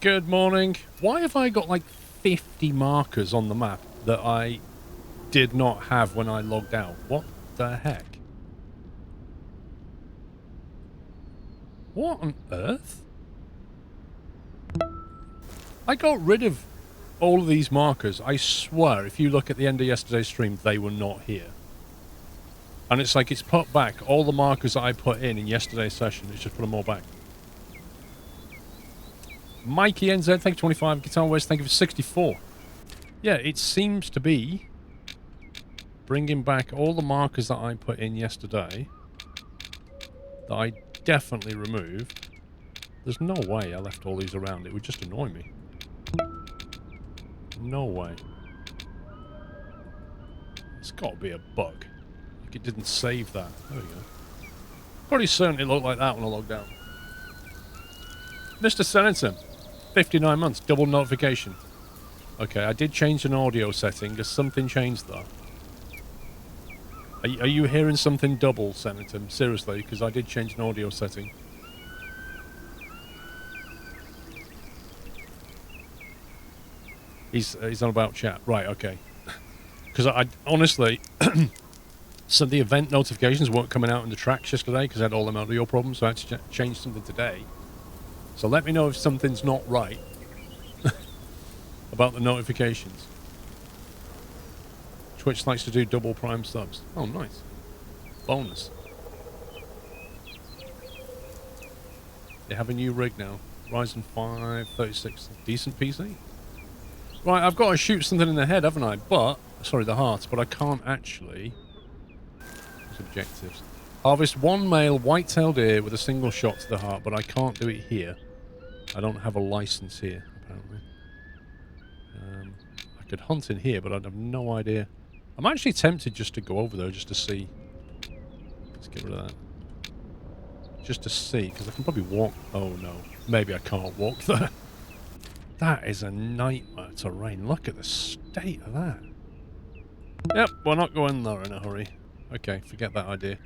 Good morning. Why have I got like 50 markers on the map that I did not have when I logged out? What the heck? What on earth? I got rid of all of these markers. I swear, if you look at the end of yesterday's stream, they were not here. And it's like it's put back all the markers that I put in yesterday's session. It's just put them all back. Mikey NZ, thank you 25. Guitar West, thank you for 64. Yeah, it seems to be bringing back all the markers that I put in yesterday that I definitely removed. There's no way I left all these around. It would just annoy me. No way. It's got to be a bug. Like it didn't save that. There we go. Pretty certain it looked like that when I logged out. Mr. Senator, 59 months, double notification. Okay, I did change an audio setting. Has something changed though? Are you hearing something double, Senator? Seriously, because I did change an audio setting. He's on about chat. Right, okay. Because I honestly, some of the event notifications weren't coming out in the tracks yesterday because I had all them audio problems, so I had to change something today. So let me know if something's not right about the notifications. Twitch likes to do double prime subs. Oh, nice. Bonus. They have a new rig now. Ryzen 5 36. Decent PC. Right, I've got to shoot something in the head, haven't I? But, sorry, the heart, but I can't actually. There's objectives. Harvest one male white-tailed deer with a single shot to the heart, but I can't do it here. I don't have a license here, apparently. I could hunt in here, but I'd have no idea. I'm actually tempted just to go over there just to see. Let's get rid of that. Just to see, because I can probably walk. Oh no, maybe I can't walk there. That is a nightmare terrain. Look at the state of that. Yep, we're not going there in a hurry. Okay, forget that idea.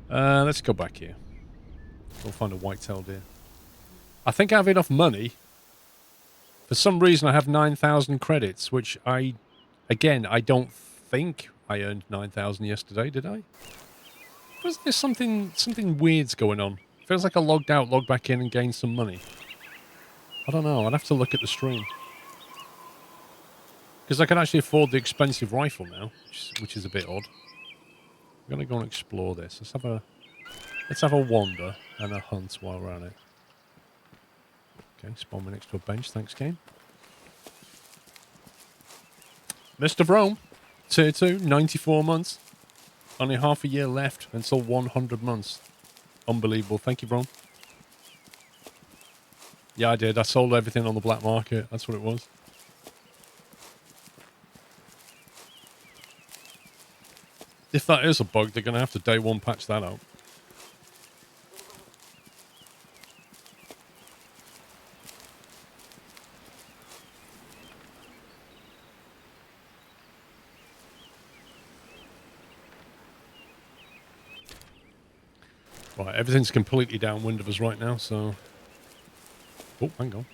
Let's go back here. We'll find a white-tailed deer. I think I have enough money. For some reason, I have 9,000 credits, which I don't think I earned 9,000 yesterday, did I? Feels there's something weird's going on. Feels like I logged out, logged back in, and gained some money. I don't know. I'd have to look at the stream. Because I can actually afford the expensive rifle now, which is a bit odd. I'm going to go and explore this. Let's have a wander and a hunt while we're at it. Okay, spawn me next to a bench. Thanks, game. Mr. Vrome, tier 2, 94 months. Only half a year left until 100 months. Unbelievable. Thank you, Vrome. Yeah, I did. I sold everything on the black market. That's what it was. If that is a bug, they're going to have to day one patch that out. Right, everything's completely downwind of us right now, so... Oh, hang on.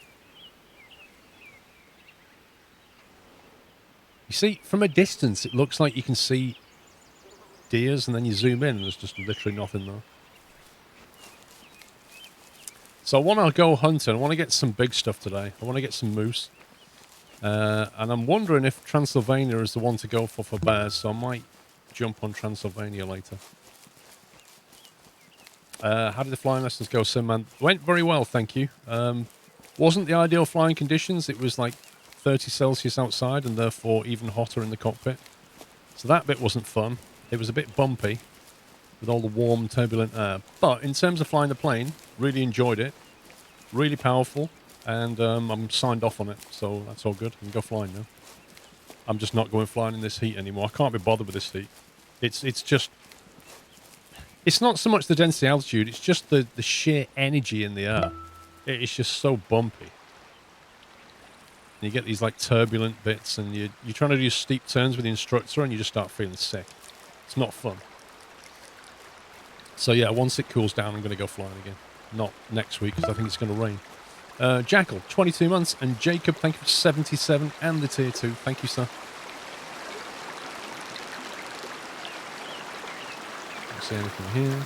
You see, from a distance, it looks like you can see deers, and then you zoom in, and there's just literally nothing there. So I want to go hunting. I want to get some big stuff today. I want to get some moose. And I'm wondering if Transylvania is the one to go for bears, so I might jump on Transylvania later. How did the flying lessons go, Simman? Went very well, thank you. Wasn't the ideal flying conditions. It was like 30 Celsius outside and therefore even hotter in the cockpit. So that bit wasn't fun. It was a bit bumpy with all the warm, turbulent air. But in terms of flying the plane, really enjoyed it. Really powerful. And I'm signed off on it, so that's all good. I can go flying now. I'm just not going flying in this heat anymore. I can't be bothered with this heat. It's just... It's not so much the density altitude, it's just the sheer energy in the air. It's just so bumpy. And you get these like turbulent bits and you're trying to do steep turns with the instructor and you just start feeling sick. It's not fun. So yeah, once it cools down, I'm going to go flying again. Not next week because I think it's going to rain. Jackal, 22 months. And Jacob, thank you for 77 and the tier 2. Thank you, sir. Don't see anything here.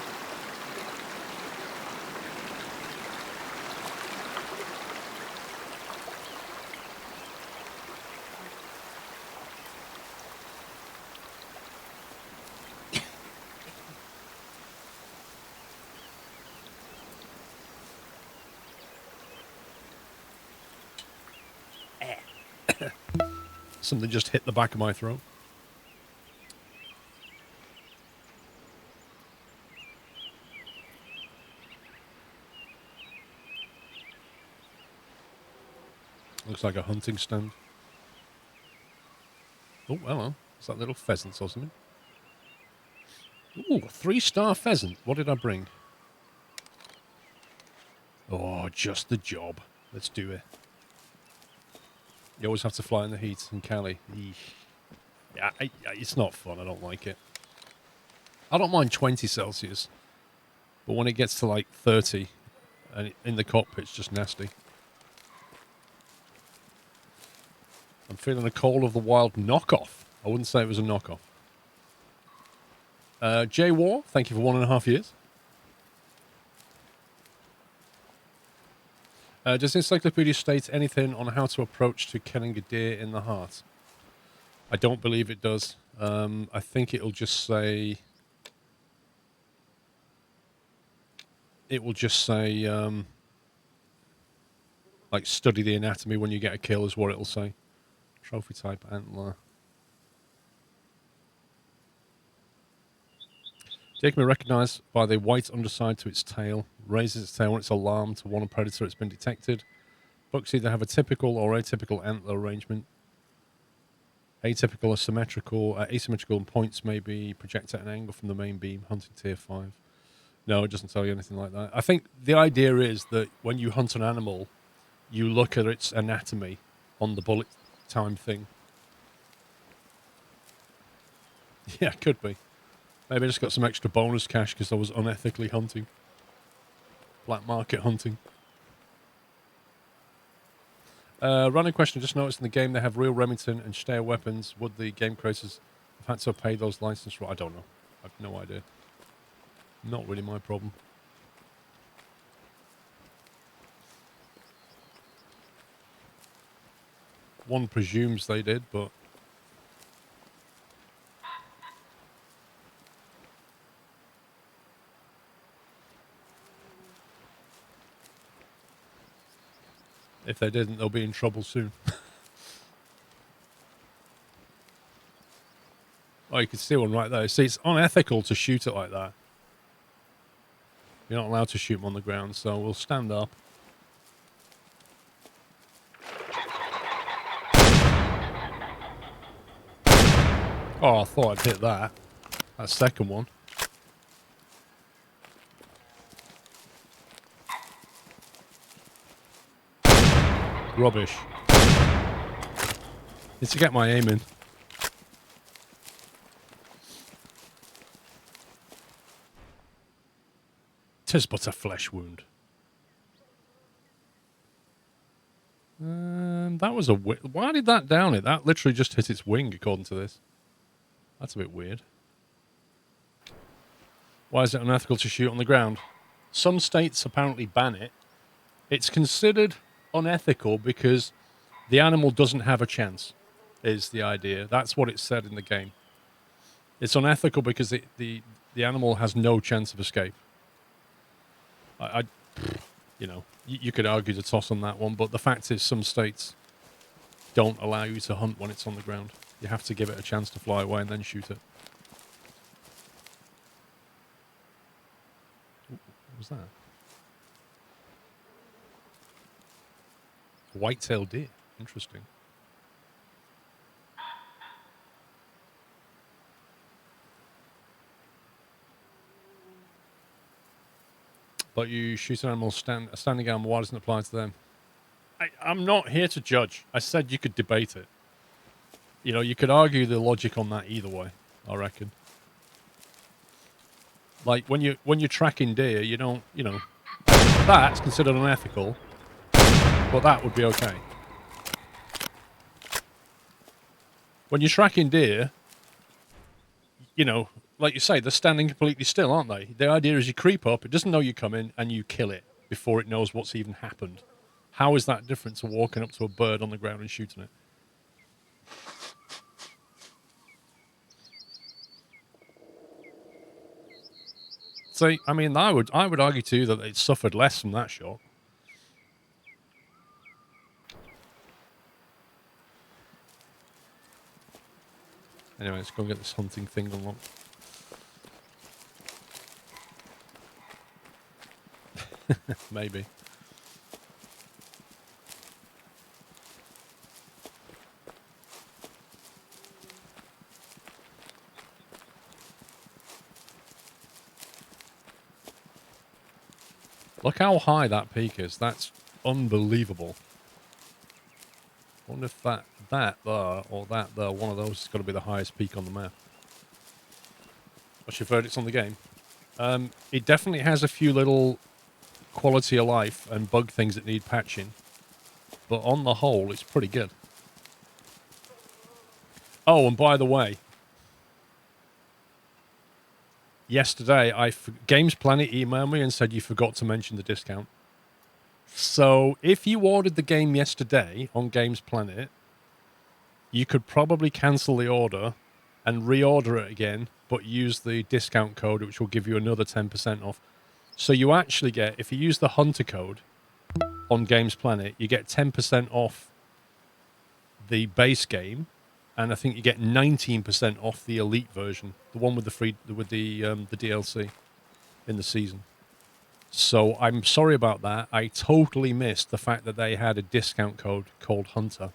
Something just hit the back of my throat. Looks like a hunting stand. Oh, hello. Is that little pheasants or something? Ooh, 3-star pheasant. What did I bring? Oh, just the job. Let's do it. You always have to fly in the heat in Cali. Eesh. Yeah, it's not fun. I don't like it. I don't mind 20 Celsius. But when it gets to like 30, and in the cockpit, it's just nasty. I'm feeling a Call of the Wild knockoff. I wouldn't say it was a knockoff. J War, thank you for 1.5 years. Does the encyclopedia state anything on how to approach to killing a deer in the heart? I don't believe it does. I think it'll just say... It will just say... like, study the anatomy when you get a kill is what it'll say. Trophy type antler. Deer can be recognized by the white underside to its tail. Raises its tail when it's alarmed to warn a predator it's been detected. Bucks either have a typical or atypical antler arrangement. Atypical or symmetrical. Asymmetrical points may be projected at an angle from the main beam. Hunting tier 5. No, it doesn't tell you anything like that. I think the idea is that when you hunt an animal, you look at its anatomy on the bullet time thing. Yeah, could be. Maybe I just got some extra bonus cash because I was unethically hunting. Black market hunting. Running question. Just noticed in the game they have real Remington and Steyr weapons. Would the game creators have had to pay those license? I don't know. I have no idea. Not really my problem. One presumes they did, but... if they didn't, they'll be in trouble soon. Oh, you can see one right there. See, it's unethical to shoot it like that. You're not allowed to shoot them on the ground, so we'll stand up. Oh, I thought I'd hit that. That second one. Rubbish. Need to get my aim in. Tis but a flesh wound. That was a... Why did that down it? That literally just hit its wing, according to this. That's a bit weird. Why is it unethical to shoot on the ground? Some states apparently ban it. It's considered unethical because the animal doesn't have a chance, is the idea. That's what it said in the game. It's unethical because the animal has no chance of escape. You know, you could argue the toss on that one, but the fact is some states don't allow you to hunt when it's on the ground. You have to give it a chance to fly away and then shoot it. Ooh, what was that? White-tailed deer. Interesting. But you shoot an animal, a standing animal, why doesn't it apply to them? I'm not here to judge. I said you could debate it. You know, you could argue the logic on that either way, I reckon. Like, when you're tracking deer, you don't, you know, that's considered unethical. But that would be okay. When you're tracking deer, you know, like you say, they're standing completely still, aren't they? The idea is you creep up, it doesn't know you're coming, and you kill it before it knows what's even happened. How is that different to walking up to a bird on the ground and shooting it? See, I mean, I would argue too that it suffered less from that shot. Anyway, let's go and get this hunting thing unlocked. Maybe. Look how high that peak is. That's unbelievable. I wonder if that there or that there, one of those has got to be the highest peak on the map. What's your verdicts on the game? It definitely has a few little quality of life and bug things that need patching. But on the whole, it's pretty good. Oh, and by the way, yesterday, Games Planet emailed me and said you forgot to mention the discount. So if you ordered the game yesterday on Games Planet, you could probably cancel the order and reorder it again, but use the discount code, which will give you another 10% off. So you actually get, if you use the Hunter code on Games Planet, you get 10% off the base game, and I think you get 19% off the Elite version, the one with the DLC in the season. So I'm sorry about that. I totally missed the fact that they had a discount code called Hunter.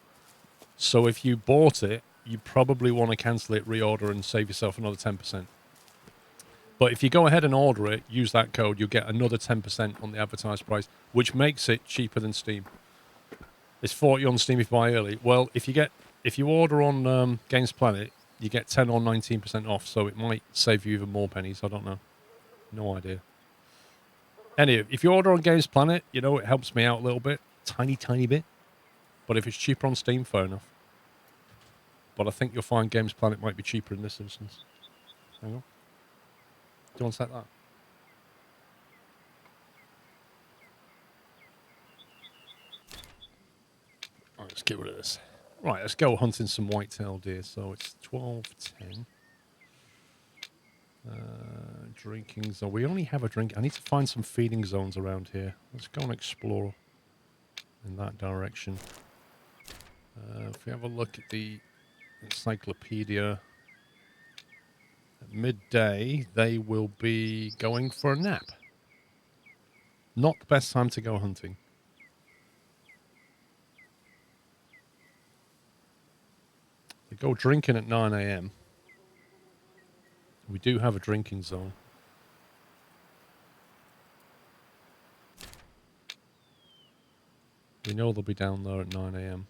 So if you bought it, you probably want to cancel it, reorder, and save yourself another 10%. But if you go ahead and order it, use that code, you'll get another 10% on the advertised price, which makes it cheaper than Steam. It's 40 on Steam if you buy early. Well, if you order on Games Planet, you get 10 or 19% off, so it might save you even more pennies. I don't know. No idea. Anyway, if you order on Games Planet, you know, it helps me out a little bit. Tiny, tiny bit. But if it's cheaper on Steam, fair enough. But I think you'll find Games Planet might be cheaper in this instance. Hang on. Do you want to set that? Alright, let's get rid of this. Right, let's go hunting some white-tailed deer. So it's 12:10. Drinking zone. We only have a drink. I need to find some feeding zones around here. Let's go and explore in that direction. If we have a look at the encyclopedia, at midday they will be going for a nap. Not the best time to go hunting. They go drinking at 9 a.m. We do have a drinking zone. We know they'll be down there at 9 a.m.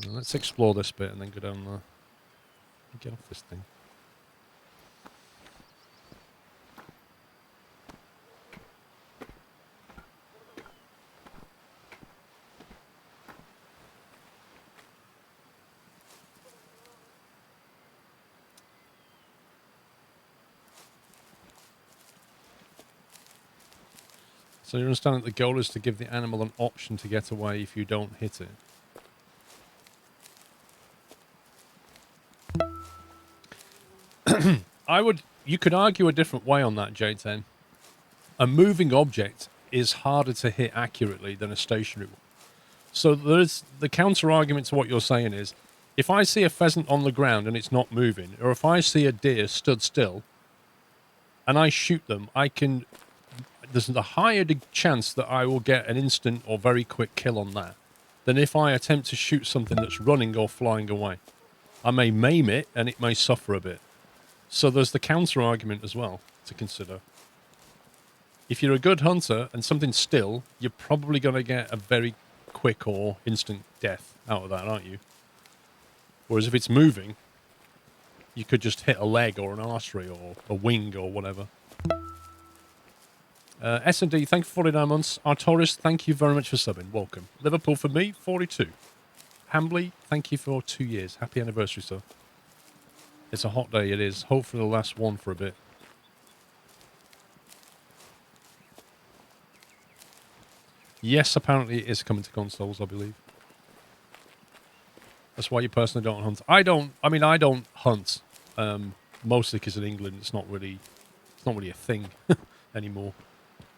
Let's explore this bit and then go down there. Get off this thing. So you understand that the goal is to give the animal an option to get away if you don't hit it. You could argue a different way on that, J10. A moving object is harder to hit accurately than a stationary one. So there's the counter argument to what you're saying is, if I see a pheasant on the ground and it's not moving, or if I see a deer stood still and I shoot them, there's a higher chance that I will get an instant or very quick kill on that than if I attempt to shoot something that's running or flying away. I may maim it and it may suffer a bit. So there's the counter argument as well to consider. If you're a good hunter and something's still, you're probably going to get a very quick or instant death out of that, aren't you? Whereas if it's moving, you could just hit a leg or an artery or a wing or whatever. S&D, thank you for 49 months. Artoris, thank you very much for subbing. Welcome. Liverpool for me, 42. Hambley, thank you for 2 years. Happy anniversary, sir. It's a hot day, it is. Hopefully the last one for a bit. Yes, apparently it is coming to consoles, I believe. That's why you personally don't hunt. I don't hunt. Mostly because in England it's not really a thing anymore.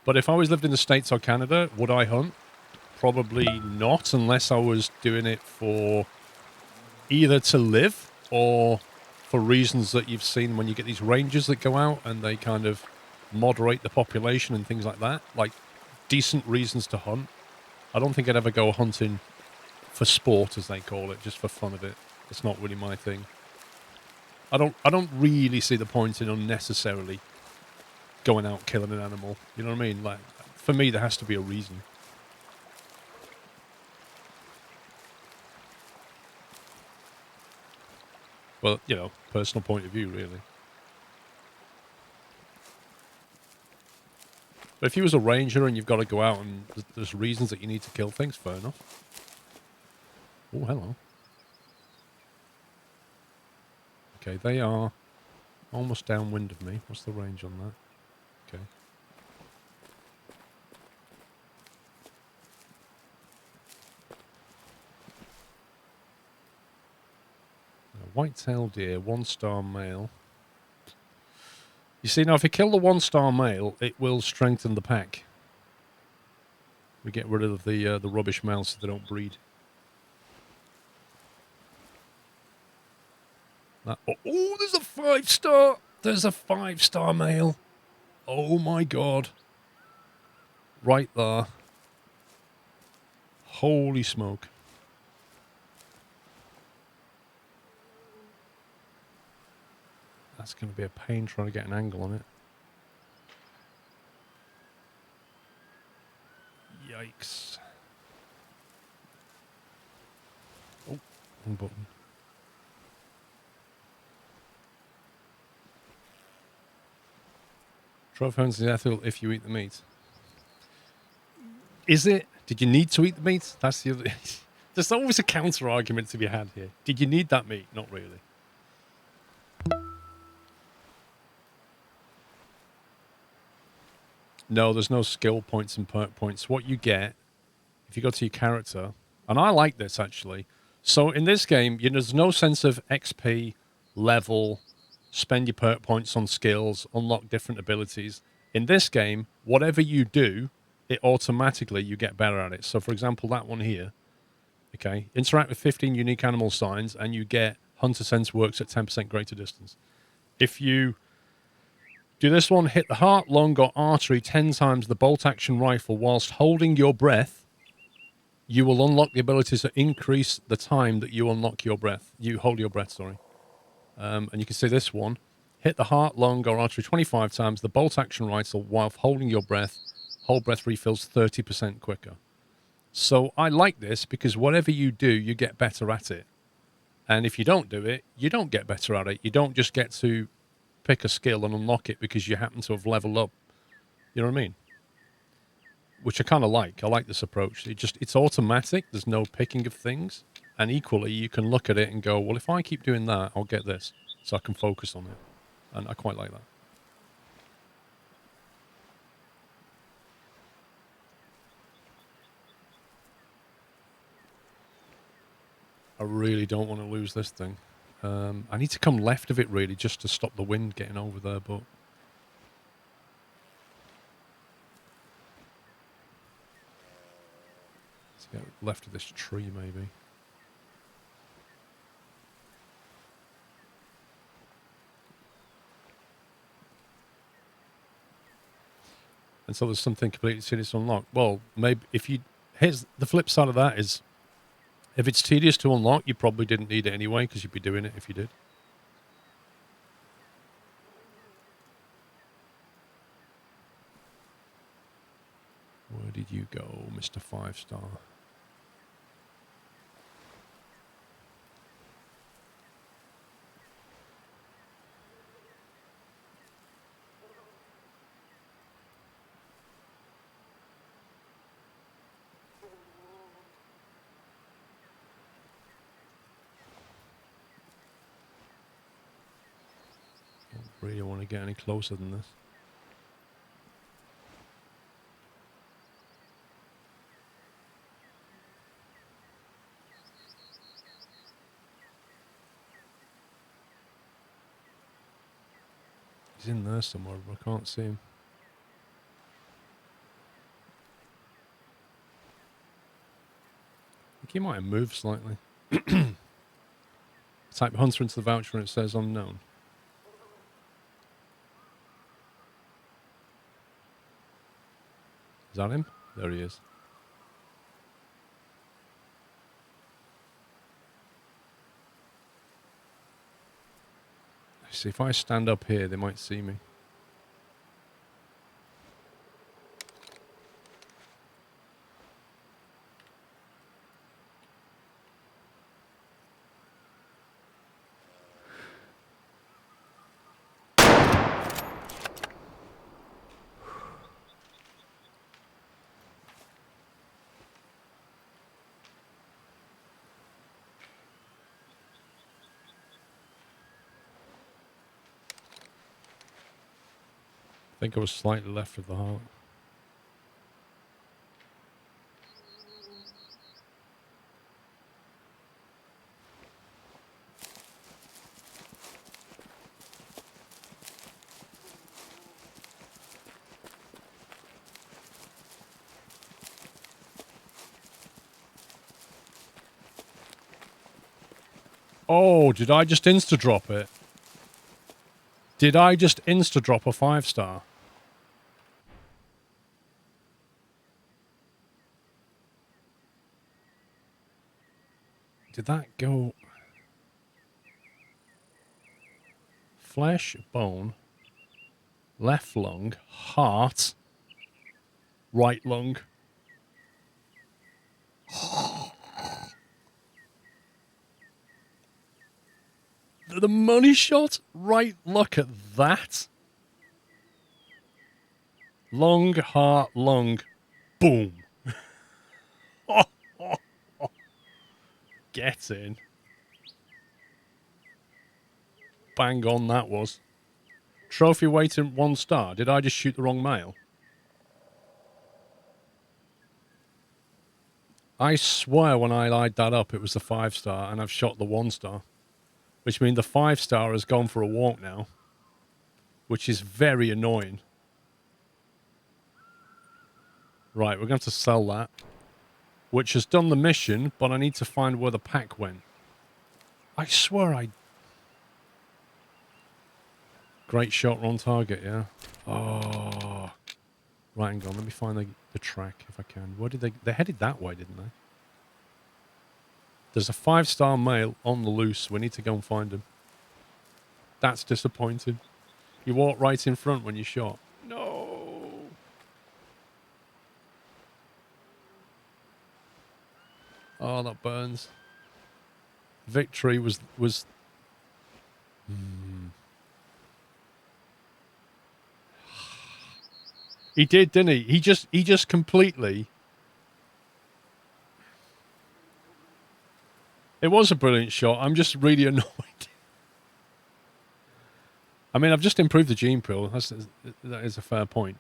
But if I was lived in the States or Canada, would I hunt? Probably not, unless I was doing it for either to live or for reasons that you've seen when you get these rangers that go out and they kind of moderate the population and things like that. Like decent reasons to hunt. I don't think I'd ever go hunting for sport, as they call it, just for fun of it. It's not really my thing. I don't really see the point in unnecessarily going out killing an animal. You know what I mean? Like, for me, there has to be a reason. Well, you know, personal point of view, really. But if you was a ranger and you've got to go out and there's reasons that you need to kill things, fair enough. Oh, hello. Okay, they are almost downwind of me. What's the range on that? Okay. White-tailed deer, 1-star male. You see, now if you kill the 1-star male, it will strengthen the pack. We get rid of the rubbish males so they don't breed. Oh, there's a 5-star! There's a 5-star male. Oh my god. Right there. Holy smoke. That's going to be a pain trying to get an angle on it. Yikes. Oh, wrong button. Trophones is ethical if you eat the meat. Is it? Did you need to eat the meat? That's the other... There's always a counter argument to be had here. Did you need that meat? Not really. No, there's no skill points and perk points. What you get, if you go to your character, and I like this actually. So in this game, there's no sense of XP, level, spend your perk points on skills, unlock different abilities. In this game, whatever you do, it automatically, you get better at it. So for example, that one here, okay, interact with 15 unique animal signs and you get Hunter Sense works at 10% greater distance. If you do this one, hit the heart, lung, or artery 10 times the bolt action rifle whilst holding your breath, you will unlock the ability to increase the time that you unlock your breath. You hold your breath, sorry. And you can see this one. Hit the heart, lung, or artery 25 times the bolt action rifle while holding your breath. Hold breath refills 30% quicker. So I like this because whatever you do, you get better at it. And if you don't do it, you don't get better at it. You don't just get to pick a skill and unlock it because you happen to have leveled up. You know what I mean? Which I kind of like. I like this approach. It's automatic. There's no picking of things. And equally, you can look at it and go, well, if I keep doing that, I'll get this. So I can focus on it. And I quite like that. I really don't want to lose this thing. I need to come left of it, really, just to stop the wind getting over there, but... Let's get left of this tree, maybe. And so there's something completely tedious to unlock. Well, maybe if you... Here's the flip side of that is... If it's tedious to unlock, you probably didn't need it anyway, because you'd be doing it if you did. Where did you go, Mr. 5-star? really want to get any closer than this. He's in there somewhere, but I can't see him. I think he might have moved slightly. Type Hunter into the voucher and it says unknown. Is that him? There he is. See, if I stand up here, they might see me. I think I was slightly left of the heart. Oh, did I just insta-drop it? Did I just insta-drop a 5-star? Did that go... Flesh, bone, left lung, heart, right lung. The money shot? Right, look at that. Lung, heart, lung. Boom. Get in. Bang on that was. Trophy waiting 1 star. Did I just shoot the wrong mail? I swear when I lied that up, it was the 5-star, and I've shot the 1 star. Which means the 5-star has gone for a walk now. Which is very annoying. Right, we're going to sell that. Which has done the mission, but I need to find where the pack went. I swear I... Great shot on target, yeah. Oh. Right, hang on, let me find the track if I can. Where did they... They headed that way, didn't they? There's a 5-star male on the loose. We need to go and find him. That's disappointing. You walked right in front when you shot. No. Oh, that burns. Victory was. He did, didn't he? He just completely. It was a brilliant shot. I'm just really annoyed. I mean, I've just improved the gene pool. That is a fair point.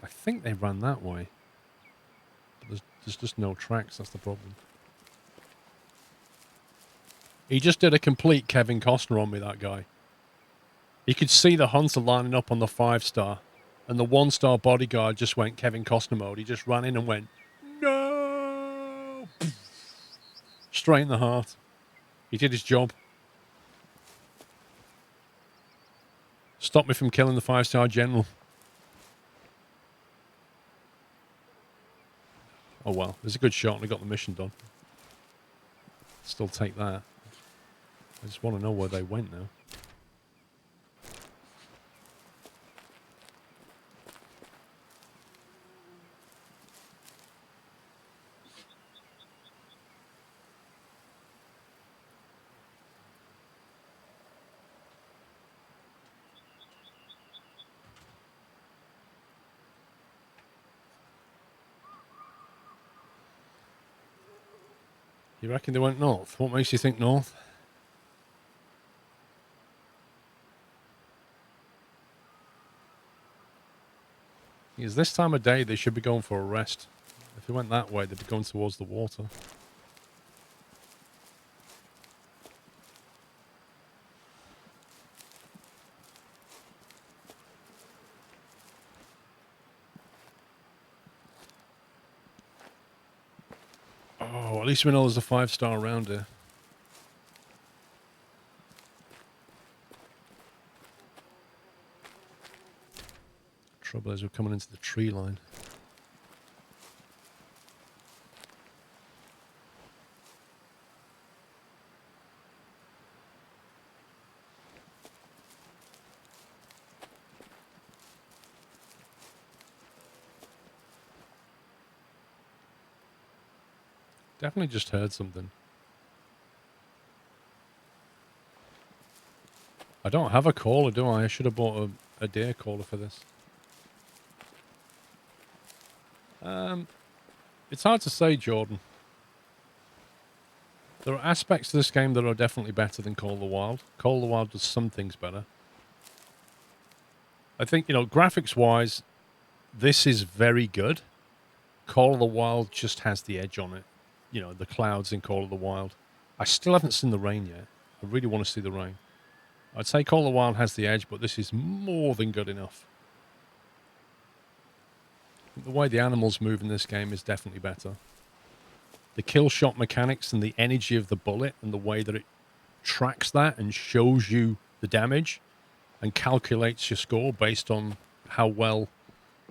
I think they ran that way. But there's just no tracks. That's the problem. He just did a complete Kevin Costner on me, that guy. You could see the hunter lining up on the 5-star. And the 1-star bodyguard just went Kevin Costner mode. He just ran in and went, no! Straight in the heart. He did his job. Stopped me from killing the 5-star general. Oh well, it was a good shot and I got the mission done. Still take that. I just want to know where they went now. You reckon they went north? What makes you think north? Because this time of day, they should be going for a rest. If they went that way, they'd be going towards the water. Oh, at least we know there's a 5-star around here. Trouble is we're coming into the tree line. Definitely just heard something. I don't have a caller, do I? I should have bought a deer caller for this. It's hard to say, Jordan. There are aspects to this game that are definitely better than Call of the Wild. Call of the Wild does some things better. I think, you know, graphics-wise, this is very good. Call of the Wild just has the edge on it. You know, the clouds in Call of the Wild. I still haven't seen the rain yet. I really want to see the rain. I'd say Call of the Wild has the edge, but this is more than good enough. The way the animals move in this game is definitely better. The kill shot mechanics and the energy of the bullet and the way that it tracks that and shows you the damage and calculates your score based on how well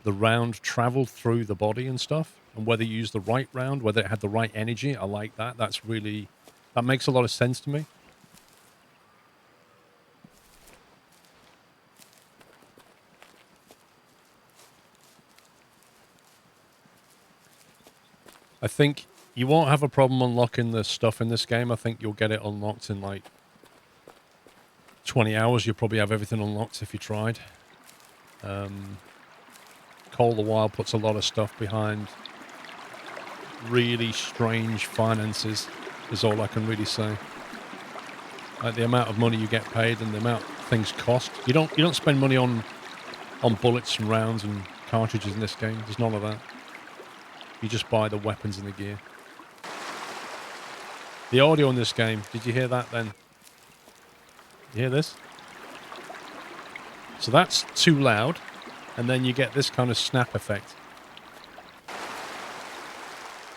the round traveled through the body and stuff, and whether you use the right round, whether it had the right energy. I like that. That makes a lot of sense to me. I think you won't have a problem unlocking the stuff in this game. I think you'll get it unlocked in like 20 hours. You'll probably have everything unlocked if you tried. Call of the Wild puts a lot of stuff behind really strange finances, is all I can really say. Like the amount of money you get paid and the amount things cost. You don't spend money on bullets and rounds and cartridges in this game. There's none of that. You just buy the weapons and the gear. The audio in this game, did you hear that then? You hear this? So that's too loud, and then you get this kind of snap effect.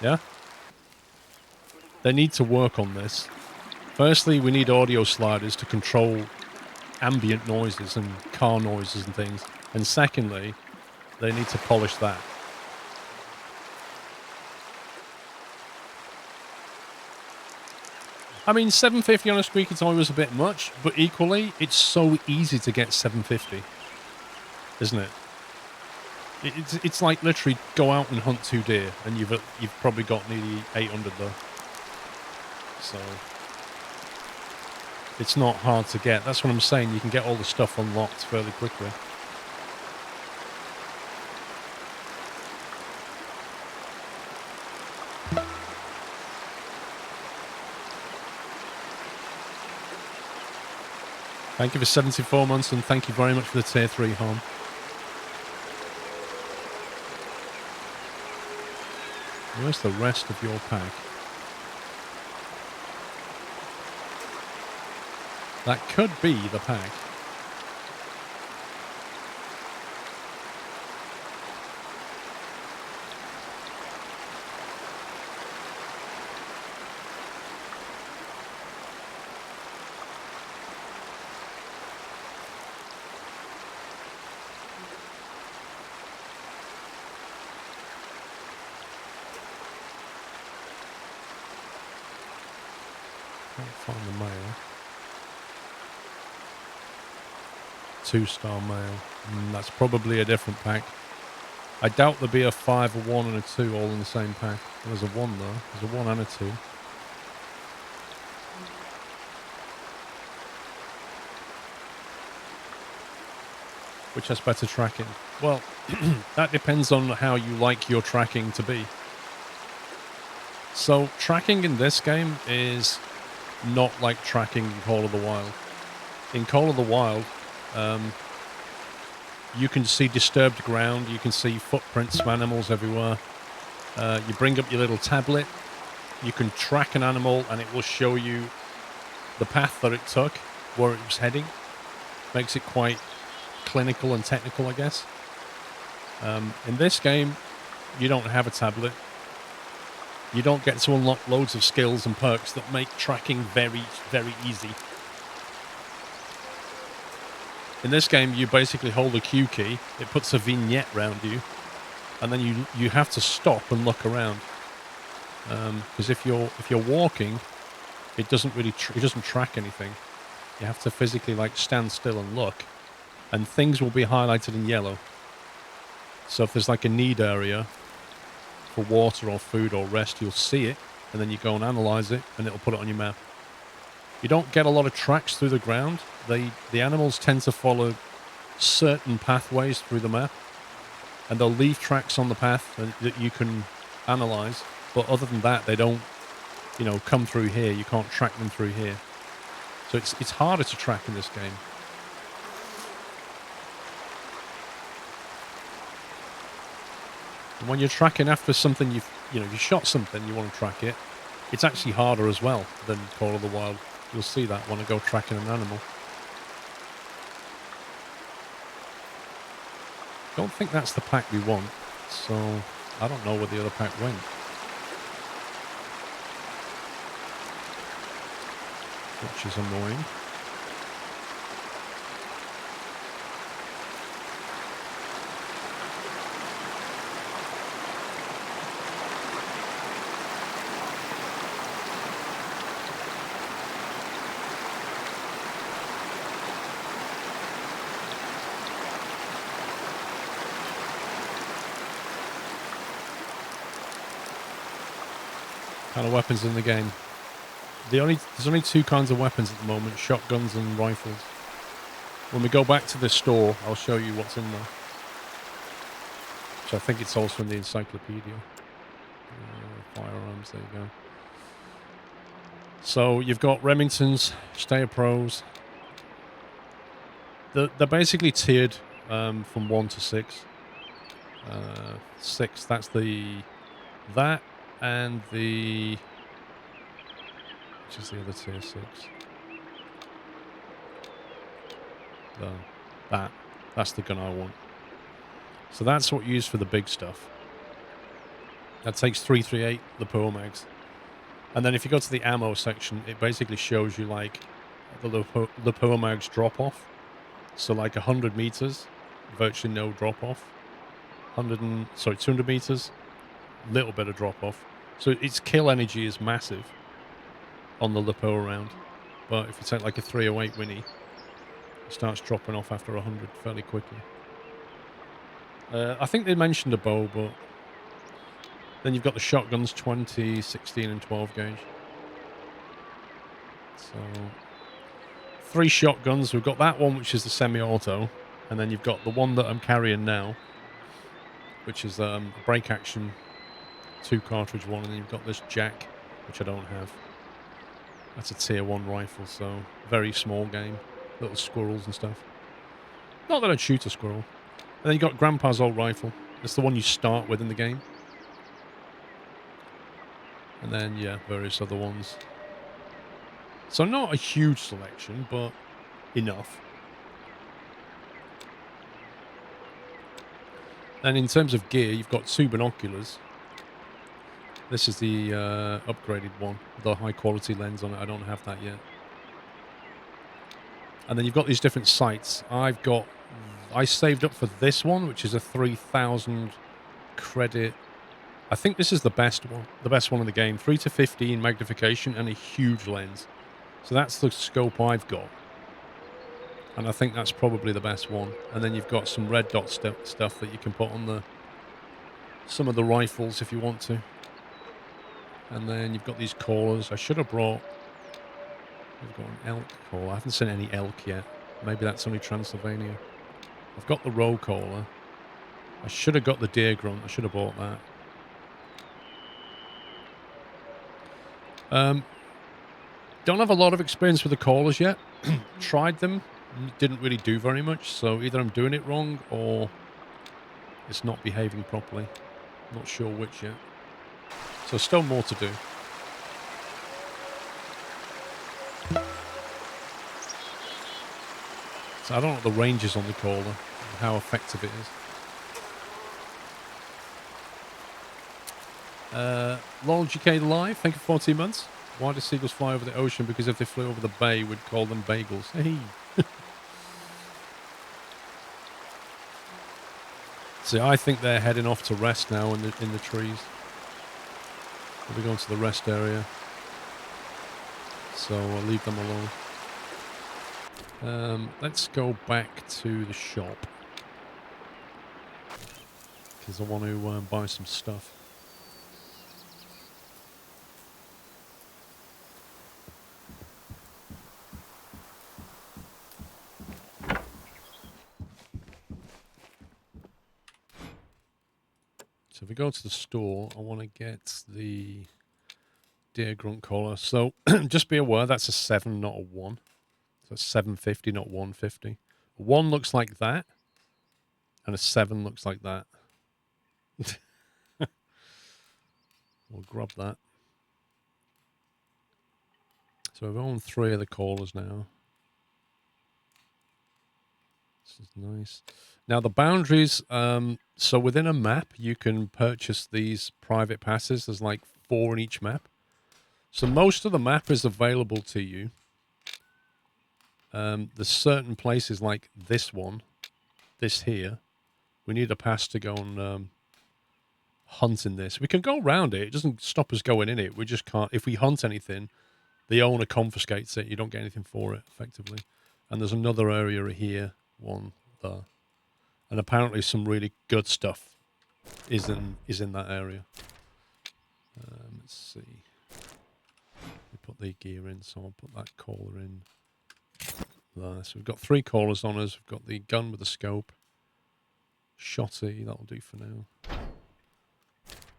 Yeah? They need to work on this. Firstly, we need audio sliders to control ambient noises and car noises and things. And secondly, they need to polish that. I mean, 750 on a squeaky toy was a bit much, but equally, it's so easy to get 750, isn't it? It's like literally go out and hunt 2 deer, and you've probably got nearly 800 though. So it's not hard to get. That's what I'm saying. You can get all the stuff unlocked fairly quickly. Thank you for 74 months, and thank you very much for the tier 3 home. Where's the rest of your pack? That could be the pack. Can't find the mail. 2-star mail. That's probably a different pack. I doubt there'll be a 5, a 1 and a 2 all in the same pack. There's a 1 though. There's a 1 and a 2. Which has better tracking? Well, that depends on how you like your tracking to be. So tracking in this game is not like tracking in Call of the Wild. In Call of the Wild, You can see disturbed ground. You can see footprints of animals everywhere. You bring up your little tablet. You can track an animal, and it will show you the path that it took, where it was heading. Makes it quite clinical and technical, I guess. In this game, you don't have a tablet. You don't get to unlock loads of skills and perks that make tracking very, very easy. In this game, you basically hold a Q key. It puts a vignette round you, and then you have to stop and look around. Because if you're walking, it doesn't track anything. You have to physically like stand still and look, and things will be highlighted in yellow. So if there's like a need area for water or food or rest, you'll see it, and then you go and analyze it, and it'll put it on your map. You don't get a lot of tracks through the ground. The animals tend to follow certain pathways through the map, and they'll leave tracks on the path that you can analyze. But other than that, they don't, come through here. You can't track them through here. So it's harder to track in this game. And when you're tracking after something you shot something, you want to track it. It's actually harder as well than Call of the Wild. You'll see that when I go tracking an animal. Don't think that's the pack we want, so I don't know where the other pack went. Which is annoying. Kind of weapons in the game. There's only two kinds of weapons at the moment, shotguns and rifles. When we go back to the store, I'll show you what's in there. So I think it's also in the encyclopedia. Firearms, there you go. So you've got Remingtons, Steyr Pros. They're basically tiered from 1 to 6. 6, that's that and the... Which is the other tier 6? That's the gun I want. So that's what you use for the big stuff. That takes 338 lapel mags. And then if you go to the ammo section, it basically shows you like the lapel mags drop off. So like 100 meters, virtually no drop off. 200 meters, little bit of drop off. So its kill energy is massive on the lapel round. But if you take like a 308 Winnie, it starts dropping off after 100 fairly quickly. I think they mentioned a bow, but then you've got the shotguns, 20, 16 and 12 gauge. So 3 shotguns. We've got that one, which is the semi-auto, and then you've got the one that I'm carrying now, which is a break action 2 cartridge one, and then you've got this Jack, which I don't have. That's a tier 1 rifle, so very small game. Little squirrels and stuff. Not that I'd shoot a squirrel. And then you've got Grandpa's old rifle. It's the one you start with in the game. And then, yeah, various other ones. So not a huge selection, but enough. And in terms of gear, you've got 2 binoculars. This is the upgraded one, the high quality lens on it. I don't have that yet. And then you've got these different sights. I saved up for this one, which is a 3,000 credit. I think this is the best one in the game. 3 to 15 magnification and a huge lens. So that's the scope I've got. And I think that's probably the best one. And then you've got some red dot stuff that you can put on some of the rifles if you want to. And then you've got these callers. I should have brought... We've got an elk caller. I haven't seen any elk yet. Maybe that's only Transylvania. I've got the roe caller. I should have got the deer grunt. I should have bought that. Don't have a lot of experience with the callers yet. Tried them didn't really do very much. So either I'm doing it wrong or it's not behaving properly. Not sure which yet. So still more to do. So I don't know what the range is on the caller and how effective it is. Laurel GK Live, thank you for 14 months. Why do seagulls fly over the ocean? Because if they flew over the bay, we'd call them bagels. Hey. See, I think they're heading off to rest now in the trees. We'll be going to the rest area. So I'll leave them alone. Let's go back to the shop. Because I want to buy some stuff. So if we go to the store, I want to get the deer grunt collar. So just be aware that's a 7, not a 1. So it's 750, not 150. A 1 looks like that, and a 7 looks like that. We'll grab that. So we've owned 3 of the collars now. This is nice. Now the boundaries, so within a map, you can purchase these private passes. There's like 4 in each map. So most of the map is available to you. There's certain places like this one, this here. We need a pass to go and hunt in this. We can go around it. It doesn't stop us going in it. We just can't. If we hunt anything, the owner confiscates it. You don't get anything for it, effectively. And there's another area here, one there. And apparently some really good stuff is in that area. Let's see. We put the gear in, so I'll put that collar in there. So we've got 3 collars on us. We've got the gun with the scope. Shotty, that'll do for now.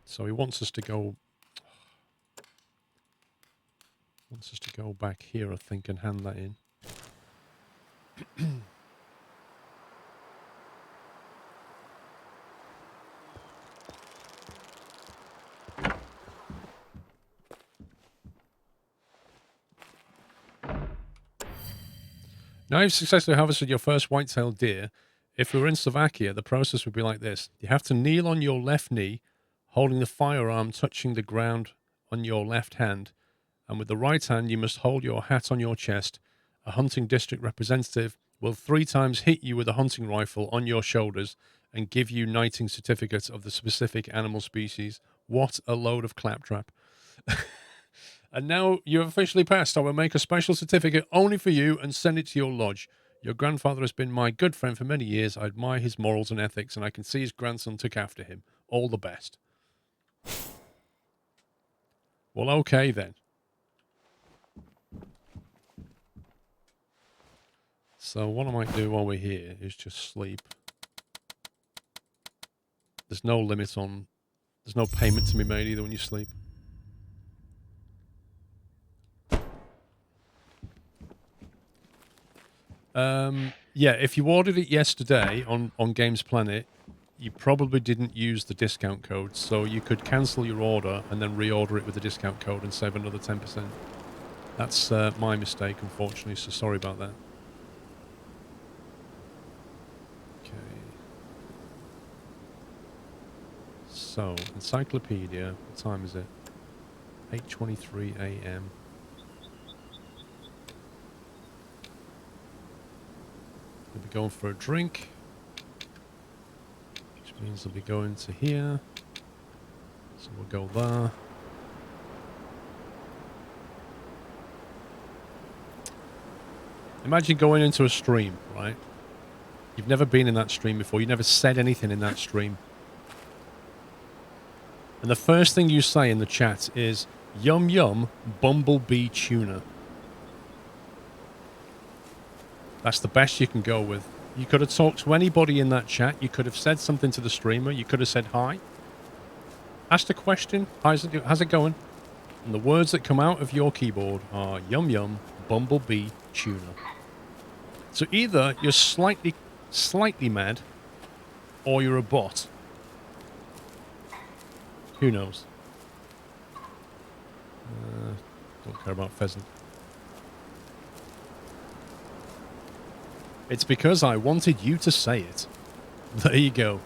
So he wants us to go back here, I think, and hand that in. Now you've successfully harvested your first white-tailed deer. If we were in Slovakia, the process would be like this. You have to kneel on your left knee, holding the firearm touching the ground on your left hand, and with the right hand you must hold your hat on your chest. A hunting district representative will 3 times hit you with a hunting rifle on your shoulders and give you knighting certificates of the specific animal species. What a load of claptrap. And now you have officially passed. I will make a special certificate only for you and send it to your lodge. Your grandfather has been my good friend for many years. I admire his morals and ethics, and I can see his grandson took after him. All the best. Well, okay then. So what I might do while we're here is just sleep. There's no limit on... There's no payment to be made either when you sleep. Yeah, if you ordered it yesterday on Games Planet, you probably didn't use the discount code, so you could cancel your order and then reorder it with the discount code and save another 10%. That's my mistake, unfortunately, so sorry about that. Okay. So, encyclopedia, what time is it? 8:23 a.m. We'll be going for a drink, which means I'll be going to here. So we'll go there. Imagine going into a stream, right? You've never been in that stream before. You never said anything in that stream. And the first thing you say in the chat is, yum yum, bumblebee tuna. That's the best you can go with. You could have talked to anybody in that chat. You could have said something to the streamer. You could have said hi. Asked a question. How's it going? And the words that come out of your keyboard are yum yum, bumblebee, tuna. So either you're slightly mad, or you're a bot. Who knows? Don't care about pheasant. It's because I wanted you to say it. There you go.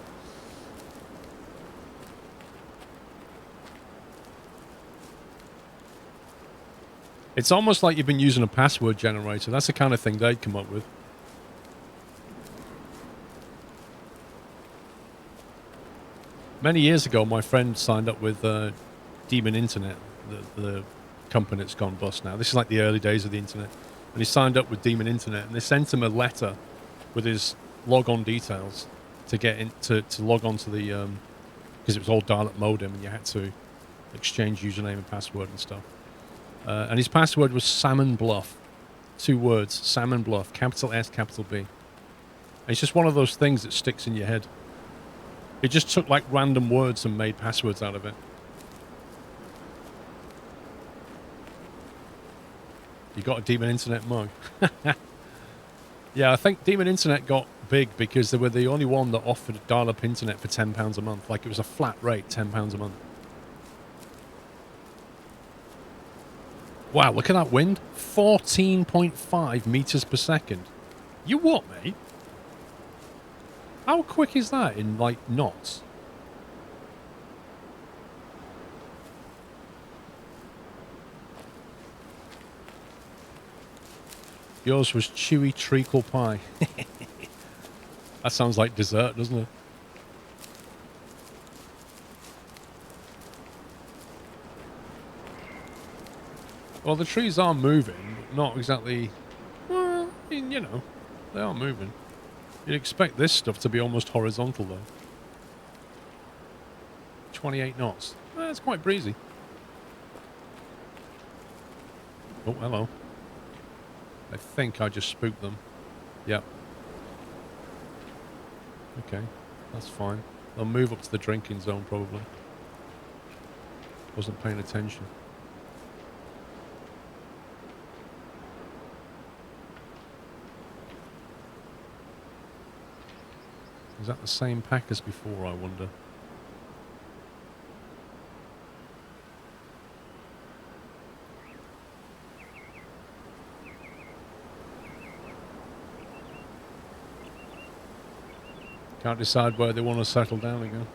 It's almost like you've been using a password generator. That's the kind of thing they'd come up with. Many years ago, my friend signed up with Demon Internet, the company that's gone bust now. This is like the early days of the internet. And he signed up with Demon Internet, and they sent him a letter with his log-on details to get in, to log on to the, because it was all dial-up modem, and you had to exchange username and password and stuff. And his password was Salmon Bluff. 2 words, Salmon Bluff, capital S, capital B. And it's just one of those things that sticks in your head. It just took like random words and made passwords out of it. You got a Demon Internet mug. Yeah, I think Demon Internet got big because they were the only one that offered dial-up internet for £10 a month. Like, it was a flat rate, £10 a month. Wow, look at that wind. 14.5 meters per second. You what, mate? How quick is that in, like, knots? Yours was chewy treacle pie. That sounds like dessert, doesn't it? Well, the trees are moving, but not exactly... Well, I mean, you know, they are moving. You'd expect this stuff to be almost horizontal, though. 28 knots. That's quite breezy. Oh, hello. I think I just spooked them. Yep. Okay, that's fine. They'll move up to the drinking zone, probably. Wasn't paying attention. Is that the same pack as before, I wonder? Can't decide where they want to settle down again.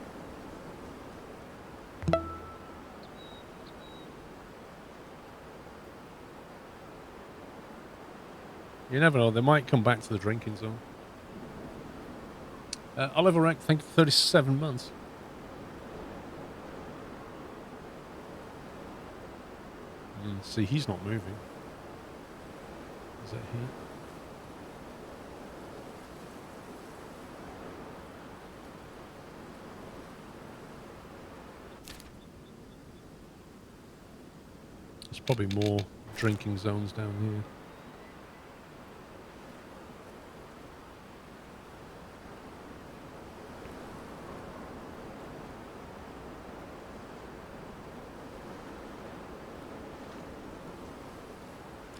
You never know, they might come back to the drinking zone. Oliver Rank, thank you for 37 months. See, he's not moving. Is that he? There's probably more drinking zones down here.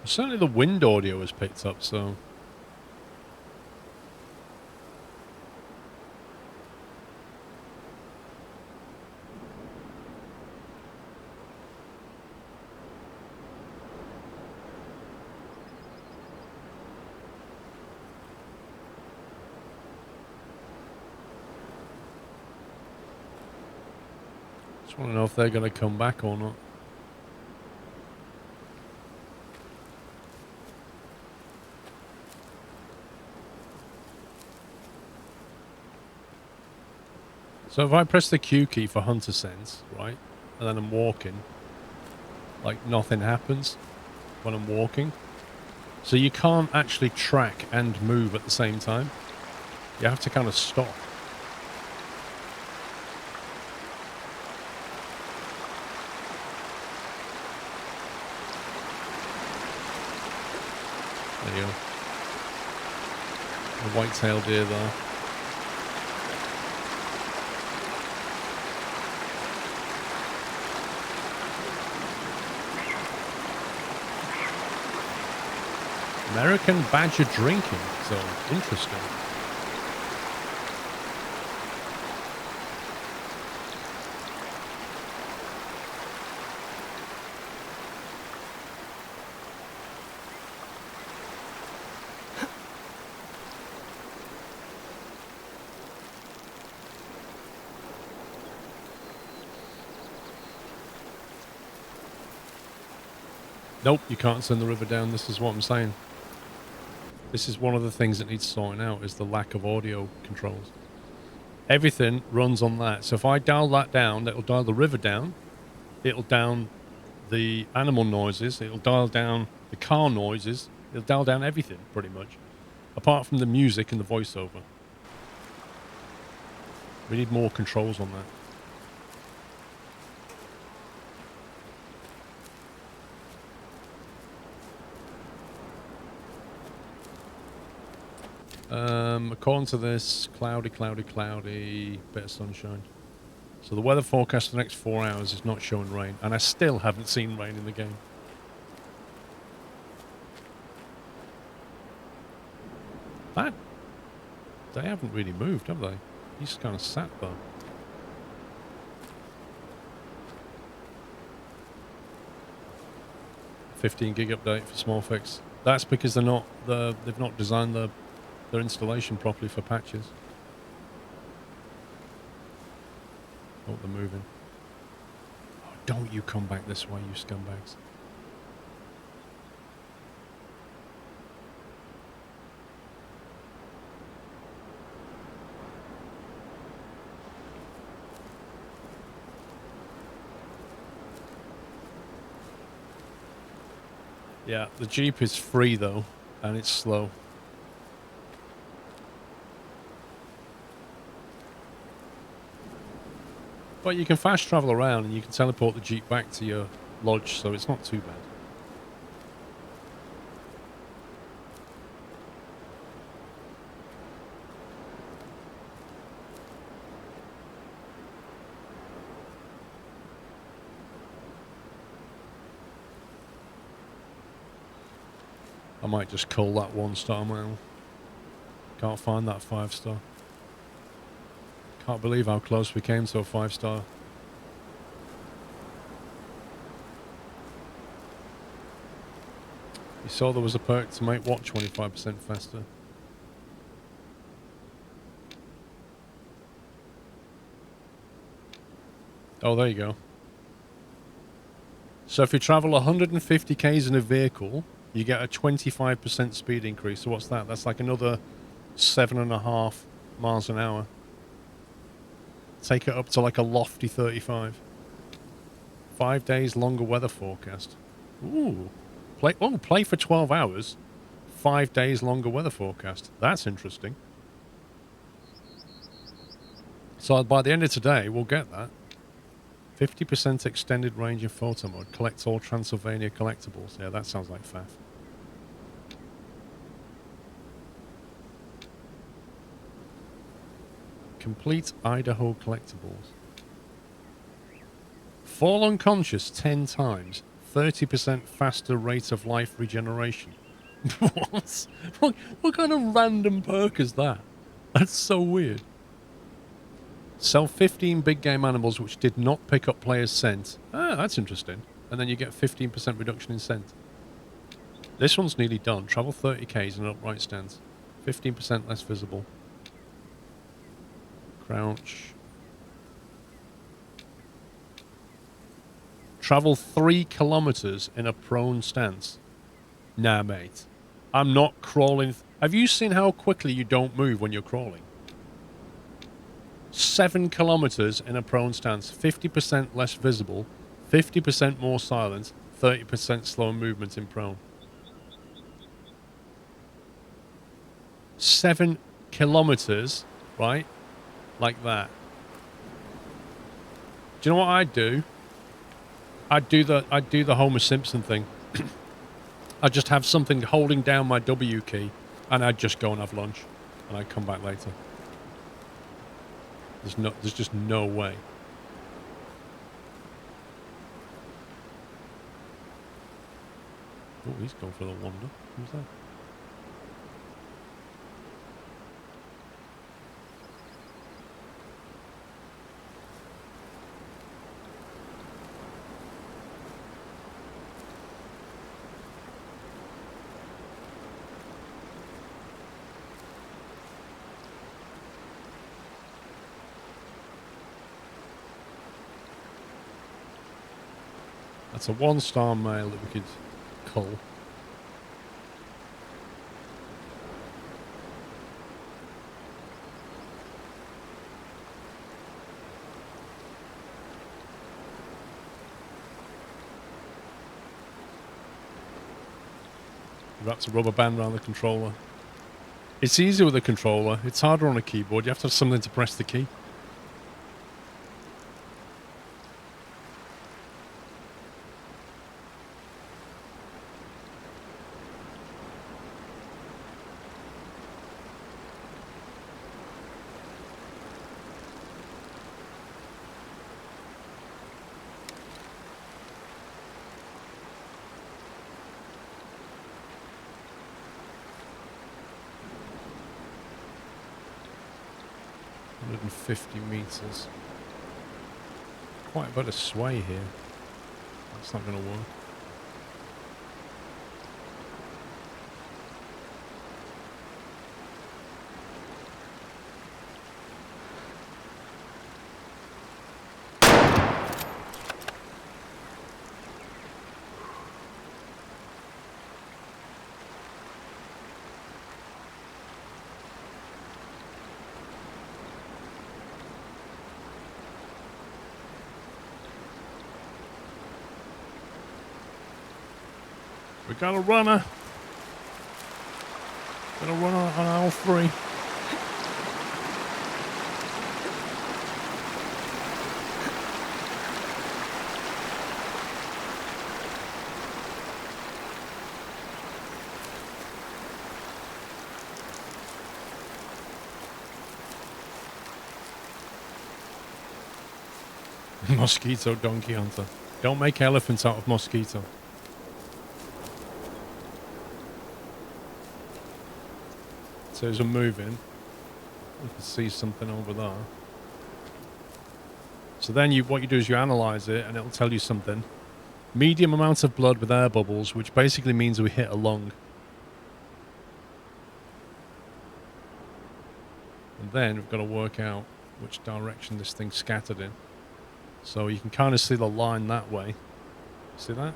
Certainly the wind audio was picked up, so... Just want to know if they're going to come back or not. So if I press the Q key for Hunter Sense, right, and then I'm walking, like nothing happens when I'm walking. So you can't actually track and move at the same time. You have to kind of stop. There you go. A white-tailed deer there. American Badger Drinking Zone. Interesting. Nope, you can't send the river down. This is what I'm saying. This is one of the things that needs sorting out, is the lack of audio controls. Everything runs on that. So if I dial that down, it'll dial the river down. It'll down the animal noises. It'll dial down the car noises. It'll dial down everything, pretty much. Apart from the music and the voiceover. We need more controls on that. According to this, cloudy, cloudy, cloudy, bit of sunshine. So the weather forecast for the next 4 hours is not showing rain, and I still haven't seen rain in the game. That, they haven't really moved, have they? He's just kind of sat there. $15 gig update for small fix. That's because they've not designed their installation properly for patches. Oh, they're moving. Oh, don't you come back this way, you scumbags. Yeah, the Jeep is free though, and it's slow. But you can fast travel around and you can teleport the Jeep back to your lodge, so it's not too bad. I might just call that 1-star mail. Can't find that 5-star. Can't believe how close we came to a 5-star. You saw there was a perk to make what 25% faster. Oh, there you go. So if you travel 150 k's in a vehicle, you get a 25% speed increase. So what's that? That's like another 7.5 miles an hour. Take it up to like a lofty 35. 5 days longer weather forecast. Ooh. Play for 12 hours. 5 days longer weather forecast. That's interesting. So by the end of today, we'll get that. 50% extended range in photo mode. Collect all Transylvania collectibles. Yeah, that sounds like faff. Complete Idaho collectibles. Fall unconscious 10 times. 30% faster rate of life regeneration. What? What kind of random perk is that? That's so weird. Sell 15 big game animals which did not pick up players' scent. Ah, that's interesting. And then you get 15% reduction in scent. This one's nearly done. Travel 30 k's in an upright stance. 15% less visible. Crouch. Travel 3 kilometers in a prone stance. Nah, mate. I'm not crawling. Have you seen how quickly you don't move when you're crawling? 7 kilometers in a prone stance. 50% less visible. 50% more silent. 30% slower movement in prone. 7 kilometers, right? Like that. Do you know what I'd do? I'd do the Homer Simpson thing. I'd just have something holding down my W key, and I'd just go and have lunch, and I'd come back later. There's just no way. Oh, he's gone for the wander. Who's that? That's a 1-star mail that we could cull. Wraps a rubber band around the controller. It's easier with a controller. It's harder on a keyboard. You have to have something to press the key. 150 meters. Quite a bit of sway here. That's not going to work. We got a runner. Got a runner on aisle 3. Mosquito donkey hunter. Don't make elephants out of mosquito. So as we're moving, you can see something over there. So then what you do is you analyze it and it'll tell you something. Medium amount of blood with air bubbles, which basically means we hit a lung. And then we've got to work out which direction this thing's scattered in. So you can kind of see the line that way. See that?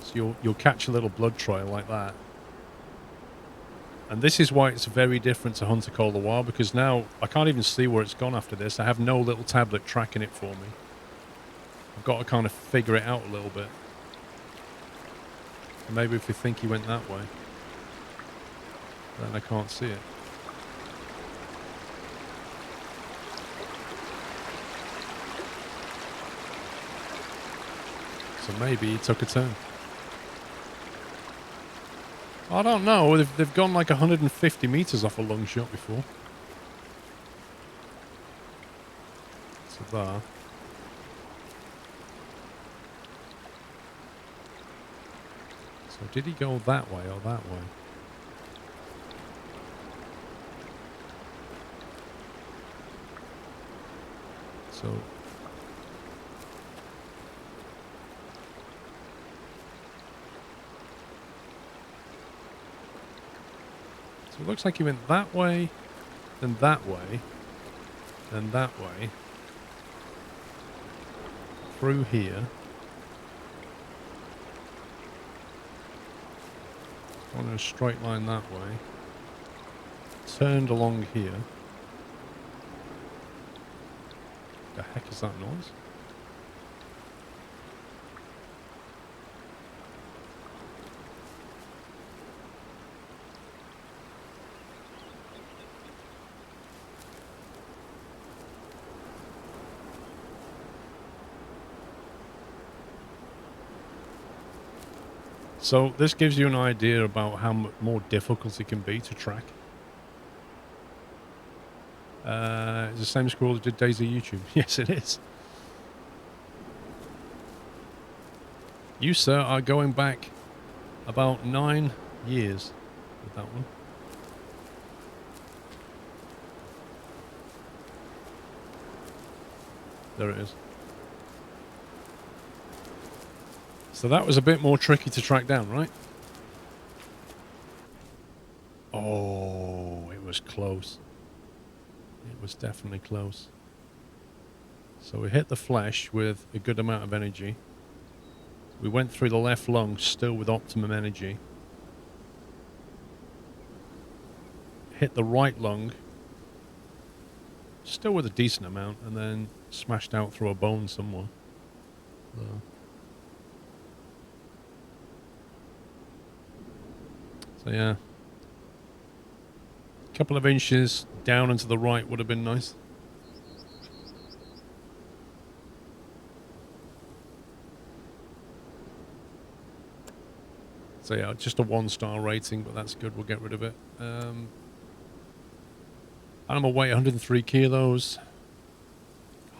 So you'll catch a little blood trail like that. And this is why it's very different to Hunter Call the Wild, because now I can't even see where it's gone after this. I have no little tablet tracking it for me. I've got to kind of figure it out a little bit. And maybe if we think he went that way, then I can't see it. So maybe he took a turn. I don't know. They've gone like 150 meters off a long shot before. So there. So did he go that way or that way? So it looks like he went that way, then that way, then that way, through here. On a straight line that way. Turned along here. The heck is that noise? So this gives you an idea about how more difficult it can be to track. It's the same squirrel that did Daisy YouTube. Yes, it is. You, sir, are going back about 9 years with that one. There it is. So that was a bit more tricky to track down, right? Oh, it was close. It was definitely close. So we hit the flesh with a good amount of energy. We went through the left lung, still with optimum energy. Hit the right lung, still with a decent amount, and then smashed out through a bone somewhere. So yeah. A couple of inches down and to the right would have been nice. So yeah, just a 1-star rating, but that's good. We'll get rid of it. Animal weight 103 kilos.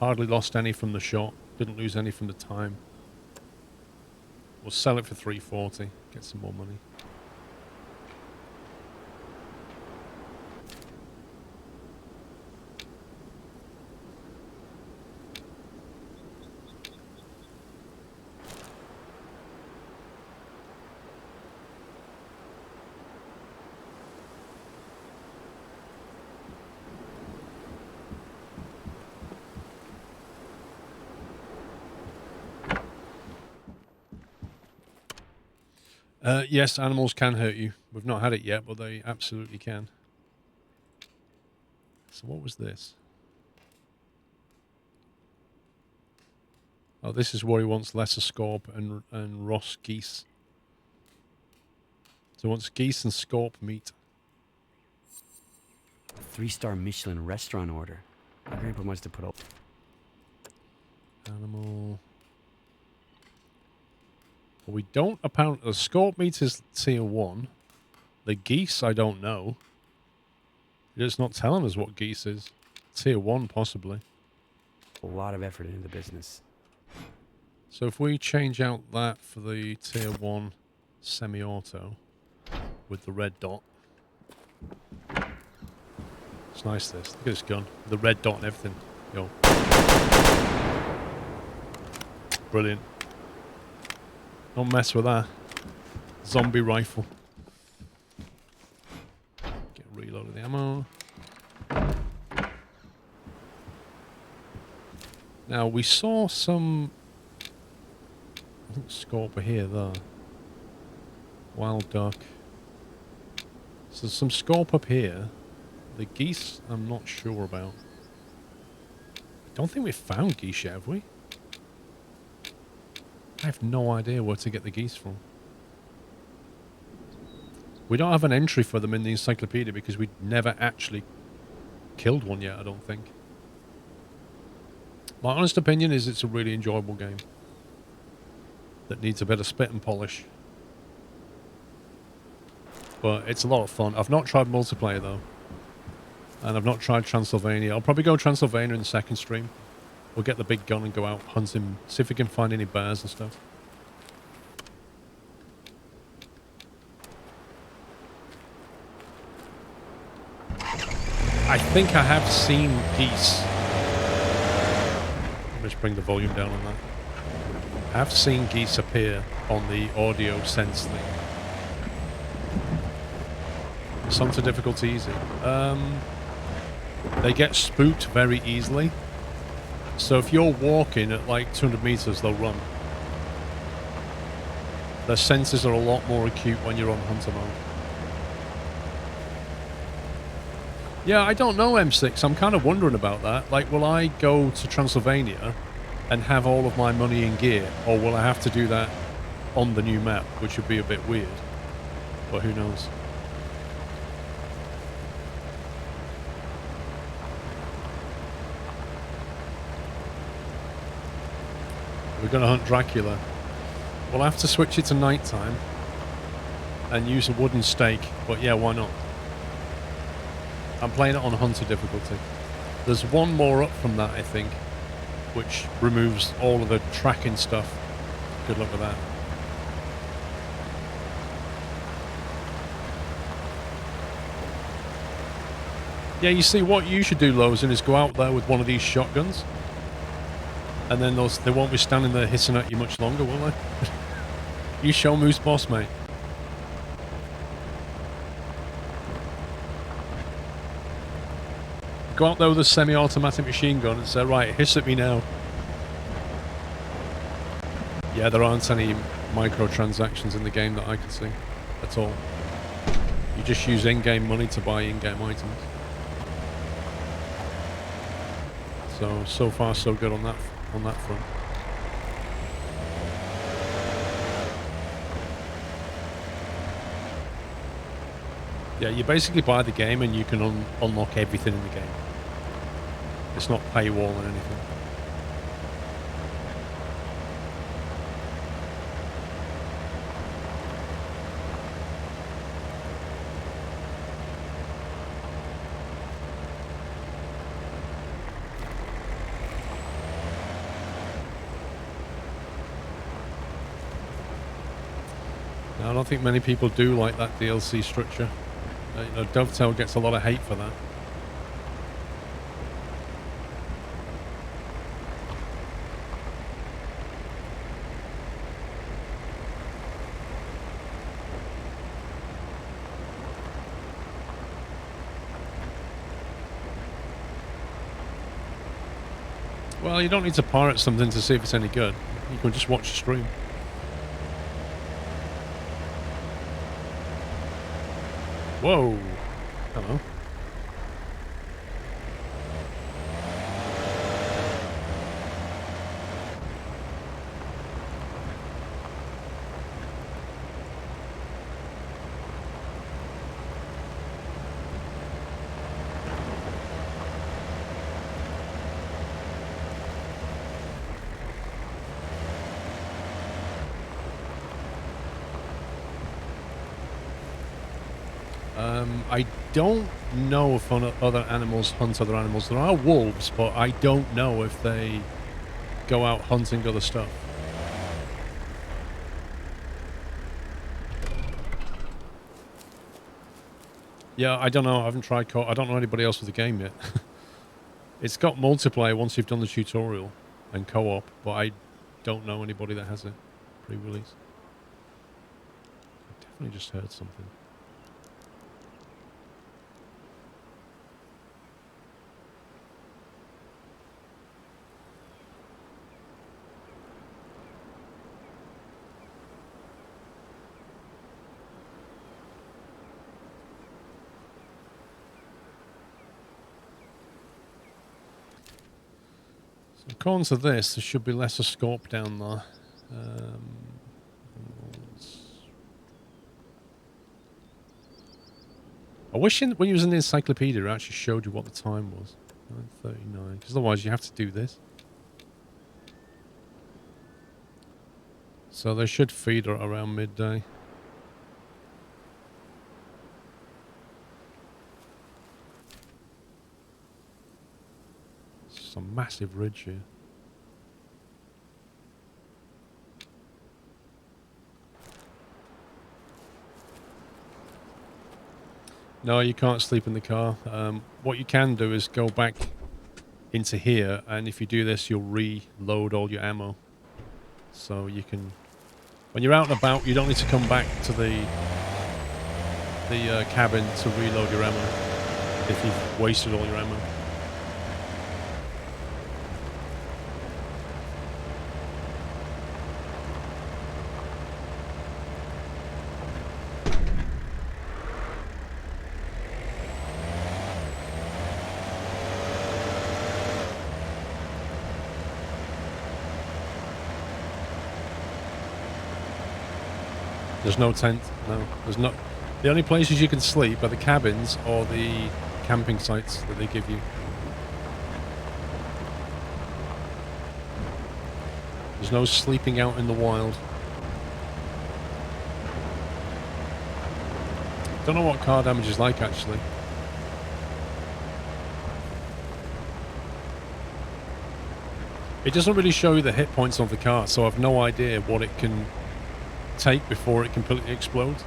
Hardly lost any from the shot. Didn't lose any from the time. We'll sell it for 340. Get some more money. Yes, animals can hurt you. We've not had it yet, but they absolutely can. So what was this? Oh, this is where he wants lesser scorp and Ross geese. So he wants geese and scorp meat. A 3-star Michelin restaurant order. My grandpa wants to put up. Animal. Well, we don't apparently. The scorp meat is tier 1. The geese, I don't know. It's not telling us what geese is. Tier 1, possibly. A lot of effort into the business. So if we change out that for the tier 1 semi-auto with the red dot. It's nice, this. Look at this gun. The red dot and everything. Yo. Brilliant. Don't mess with that. Zombie rifle. Get a reload of the ammo. Now, we saw some... I think scorp are here, though. Wild duck. So some scorp up here. The geese, I'm not sure about. I don't think we've found geese yet, have we? I have no idea where to get the geese from. We don't have an entry for them in the encyclopedia because we never actually killed one yet, I don't think. My honest opinion is it's a really enjoyable game that needs a bit of spit and polish. But it's a lot of fun. I've not tried multiplayer, though. And I've not tried Transylvania. I'll probably go Transylvania in the second stream. We'll get the big gun and go out hunting, see if we can find any bears and stuff. I think I have seen geese. Let me just bring the volume down on that. I have seen geese appear on the audio sense thing. Some to difficulty easy. They get spooked very easily. So if you're walking at like 200 meters, they'll run. Their senses are a lot more acute when you're on hunter mode. Yeah, I don't know, M6. I'm kind of wondering about that. Like, will I go to Transylvania and have all of my money in gear? Or will I have to do that on the new map, which would be a bit weird. But who knows? We're going to hunt Dracula. We'll have to switch it to nighttime and use a wooden stake, but yeah, why not? I'm playing it on hunter difficulty. There's one more up from that, I think, which removes all of the tracking stuff. Good luck with that. Yeah, you see, what you should do, Lozen, is go out there with one of these shotguns. And then they won't be standing there hissing at you much longer, will they? You show Moose Boss, mate. Go out there with a semi-automatic machine gun and say, right, hiss at me now. Yeah, there aren't any microtransactions in the game that I can see at all. You just use in-game money to buy in-game items. So far so good on that front. Yeah, you basically buy the game and you can unlock everything in the game. It's not paywall or anything. I don't think many people do like that DLC structure. You know, Dovetail gets a lot of hate for that. Well, you don't need to pirate something to see if it's any good. You can just watch the stream. Whoa. Hello. I don't know if other animals hunt other animals. There are wolves, but I don't know if they go out hunting other stuff. Yeah, I don't know. I haven't tried I don't know anybody else with the game yet. It's got multiplayer once you've done the tutorial and co-op, but I don't know anybody that has it pre-release. I definitely just heard something. According to this, there should be lesser scorp down there. I wish when you was in the encyclopedia it actually showed you what the time was. 9:39, because otherwise you have to do this. So they should feed around midday. It's a massive ridge here. No, you can't sleep in the car. What you can do is go back into here, and if you do this, you'll reload all your ammo. So you can, when you're out and about, you don't need to come back to the cabin to reload your ammo if you've wasted all your ammo. There's no tent, no. There's not. The only places you can sleep are the cabins or the camping sites that they give you. There's no sleeping out in the wild. Don't know what car damage is like, actually. It doesn't really show you the hit points of the car, so I've no idea what it can take before it completely explodes.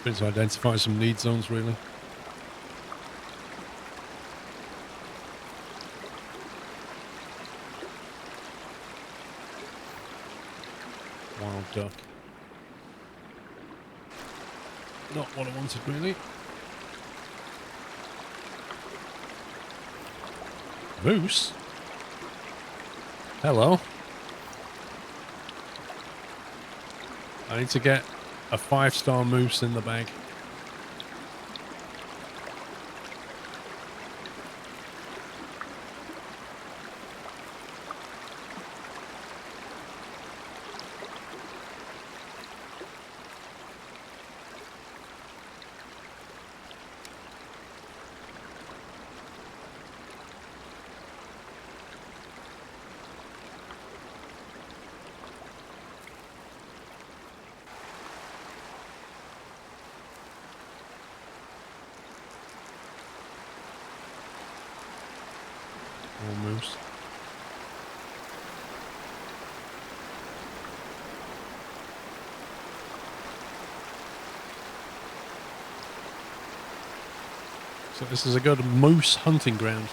Been to identify some need zones, really. Wild duck. Not what I wanted, really. Moose? Hello. I need to get a 5-star moose in the bag. More moose. So this is a good moose hunting ground.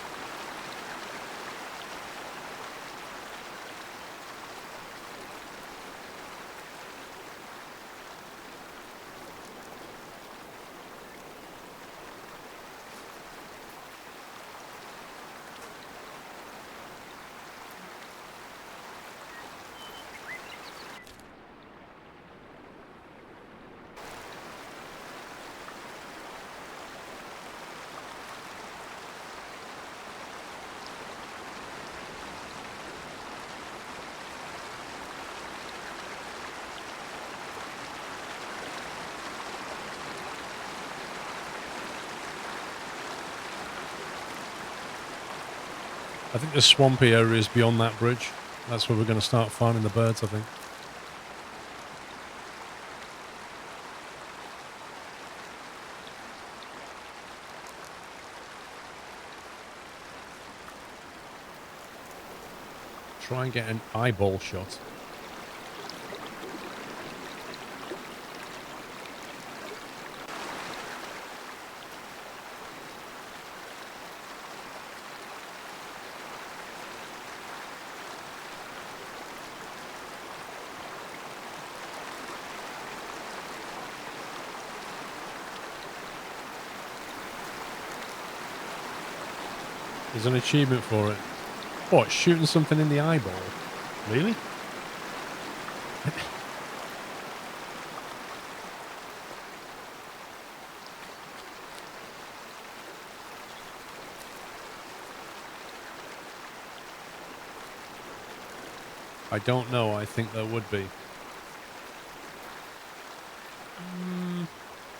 I think the swampy area is beyond that bridge. That's where we're going to start finding the birds, I think. Try and get an eyeball shot. There's an achievement for it. What, shooting something in the eyeball? Really? I don't know. I think there would be.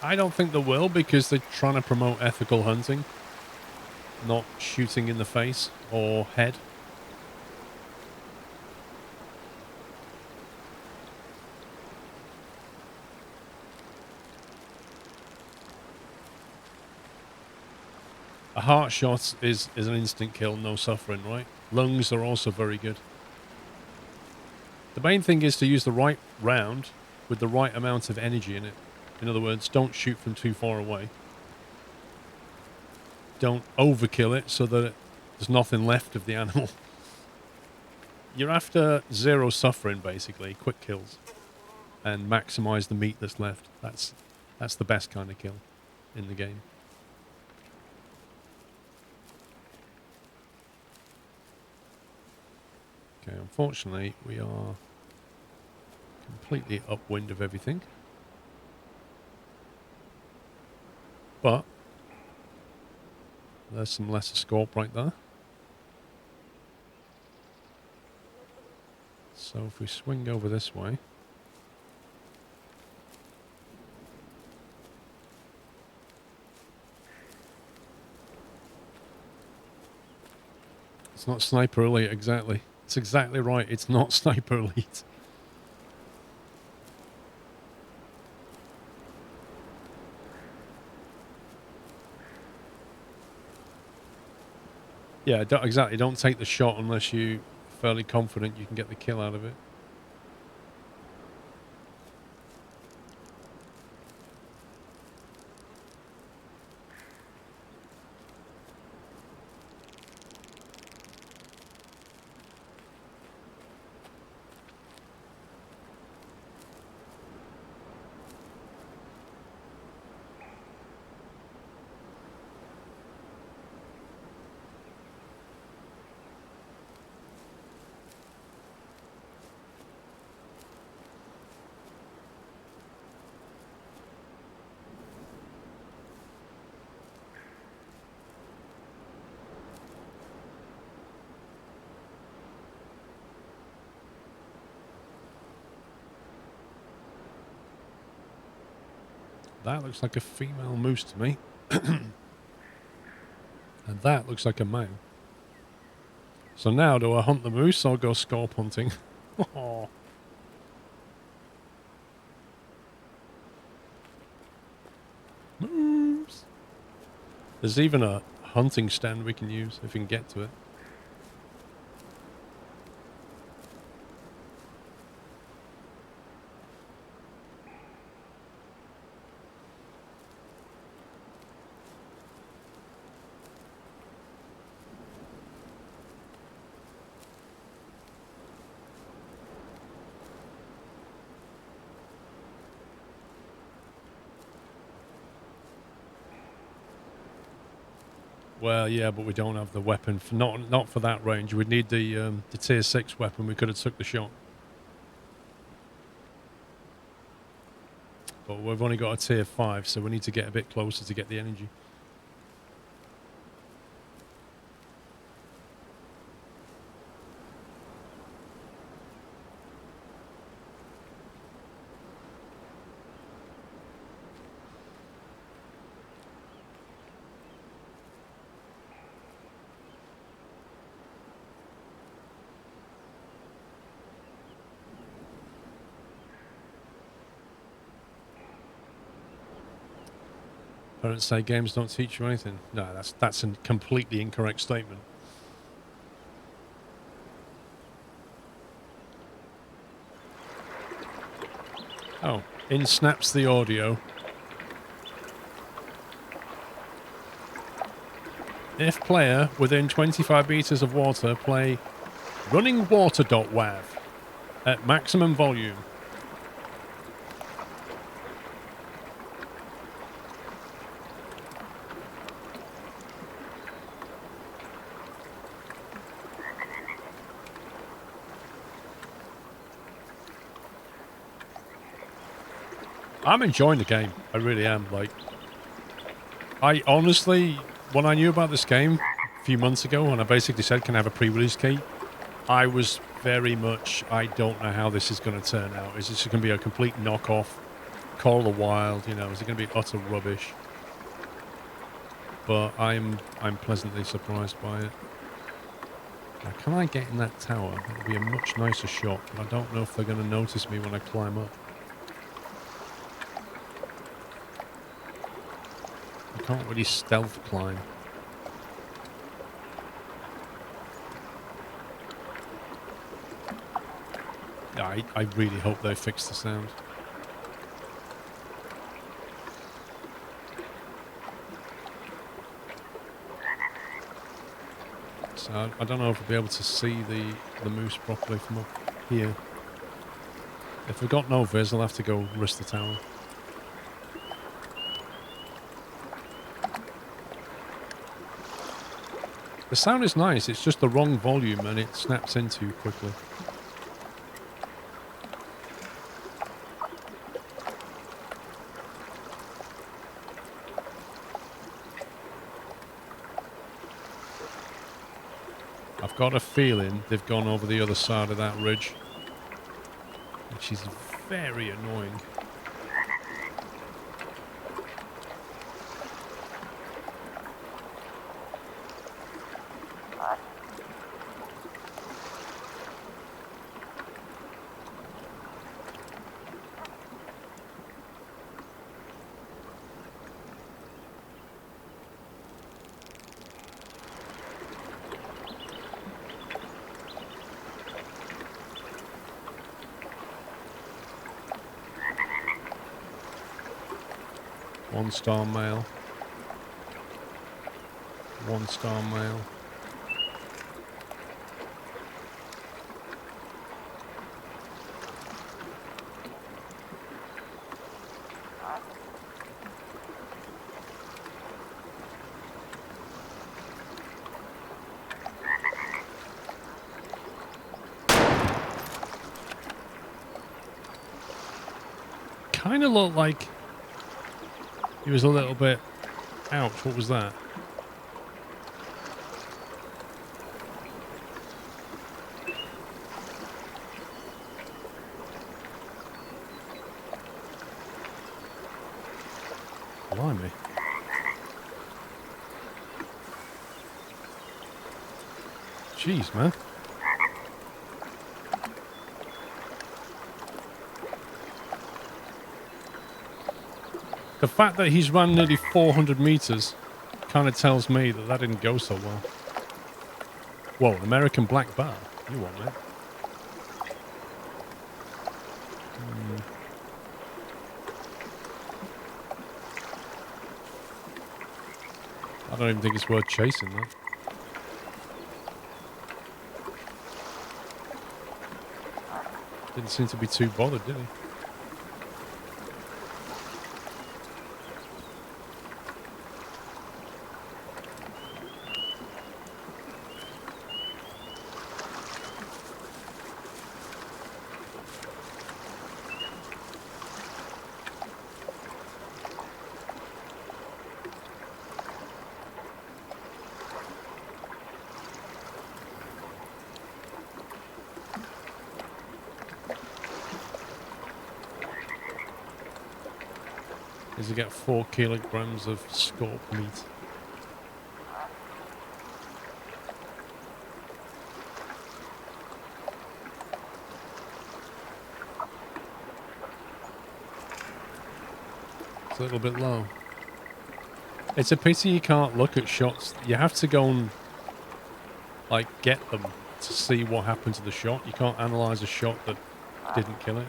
I don't think there will, because they're trying to promote ethical hunting, not shooting in the face or head. A heart shot is an instant kill, no suffering, right? Lungs are also very good. The main thing is to use the right round with the right amount of energy in it. In other words, don't shoot from too far away. Don't overkill it so that there's nothing left of the animal. You're after zero suffering, basically, quick kills, and maximize the meat that's left. That's the best kind of kill in the game. Okay, unfortunately, we are completely upwind of everything. But there's some lesser scorp right there. So if we swing over this way. It's not sniper elite, exactly. It's exactly right. It's not sniper elite. Yeah, exactly. Don't take the shot unless you're fairly confident you can get the kill out of it. That looks like a female moose to me. And that looks like a male. So now, do I hunt the moose or go scorp hunting? Oh. Moose. There's even a hunting stand we can use if we can get to it. Well, yeah, but we don't have the weapon for not for that range. We'd need the tier 6 weapon. We could have took the shot, but we've only got a tier 5, so we need to get a bit closer to get the energy. Parents say games don't teach you anything. No, that's a completely incorrect statement. Oh, in snaps the audio. If player within 25 meters of water, play running water.wav at maximum volume. I'm enjoying the game. I really am. Like, I honestly, when I knew about this game a few months ago, and I basically said, can I have a pre-release key? I was very much, I don't know how this is going to turn out. Is this going to be a complete knockoff? Call of the Wild, you know, is it going to be utter rubbish? But I'm pleasantly surprised by it. Now, can I get in that tower? That would be a much nicer shot, but I don't know if they're going to notice me when I climb up. I can't really stealth climb. I really hope they fix the sound. So I don't know if we'll be able to see the moose properly from up here. If we've got no viz, I'll have to go risk the tower. The sound is nice, it's just the wrong volume and it snaps into quickly. I've got a feeling they've gone over the other side of that ridge, which is very annoying. One-star male. One-star male. Kind of looked like he was a little bit... Ouch, what was that? Jeez, man. The fact that he's run nearly 400 meters kind of tells me that that didn't go so well. Whoa, an American black bar. You want it? I don't even think it's worth chasing that. Didn't seem to be too bothered, did he? Is to get 4 kilograms of scorp meat. It's a little bit low. It's a pity you can't look at shots. You have to go and like get them to see what happened to the shot. You can't analyze a shot that didn't kill it.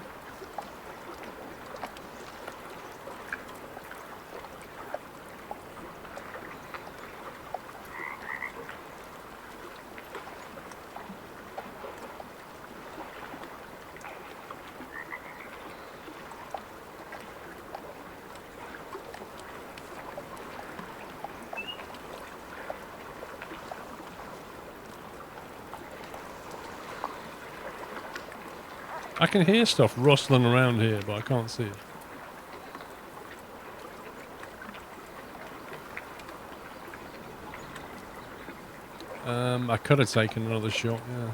I can hear stuff rustling around here, but I can't see it. I could have taken another shot, yeah.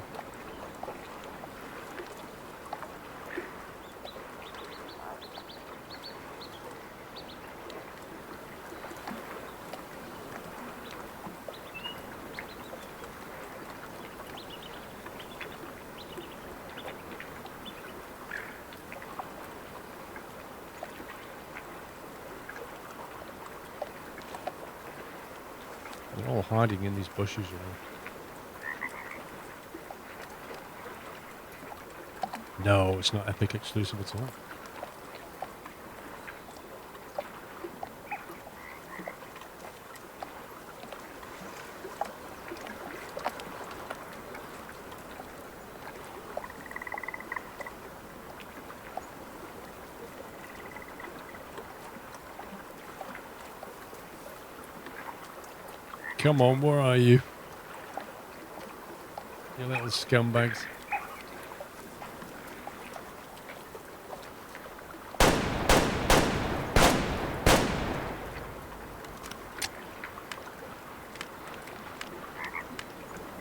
They're all hiding in these bushes, you know. No, it's not Epic exclusive at all. Come on, where are you? You little scumbags.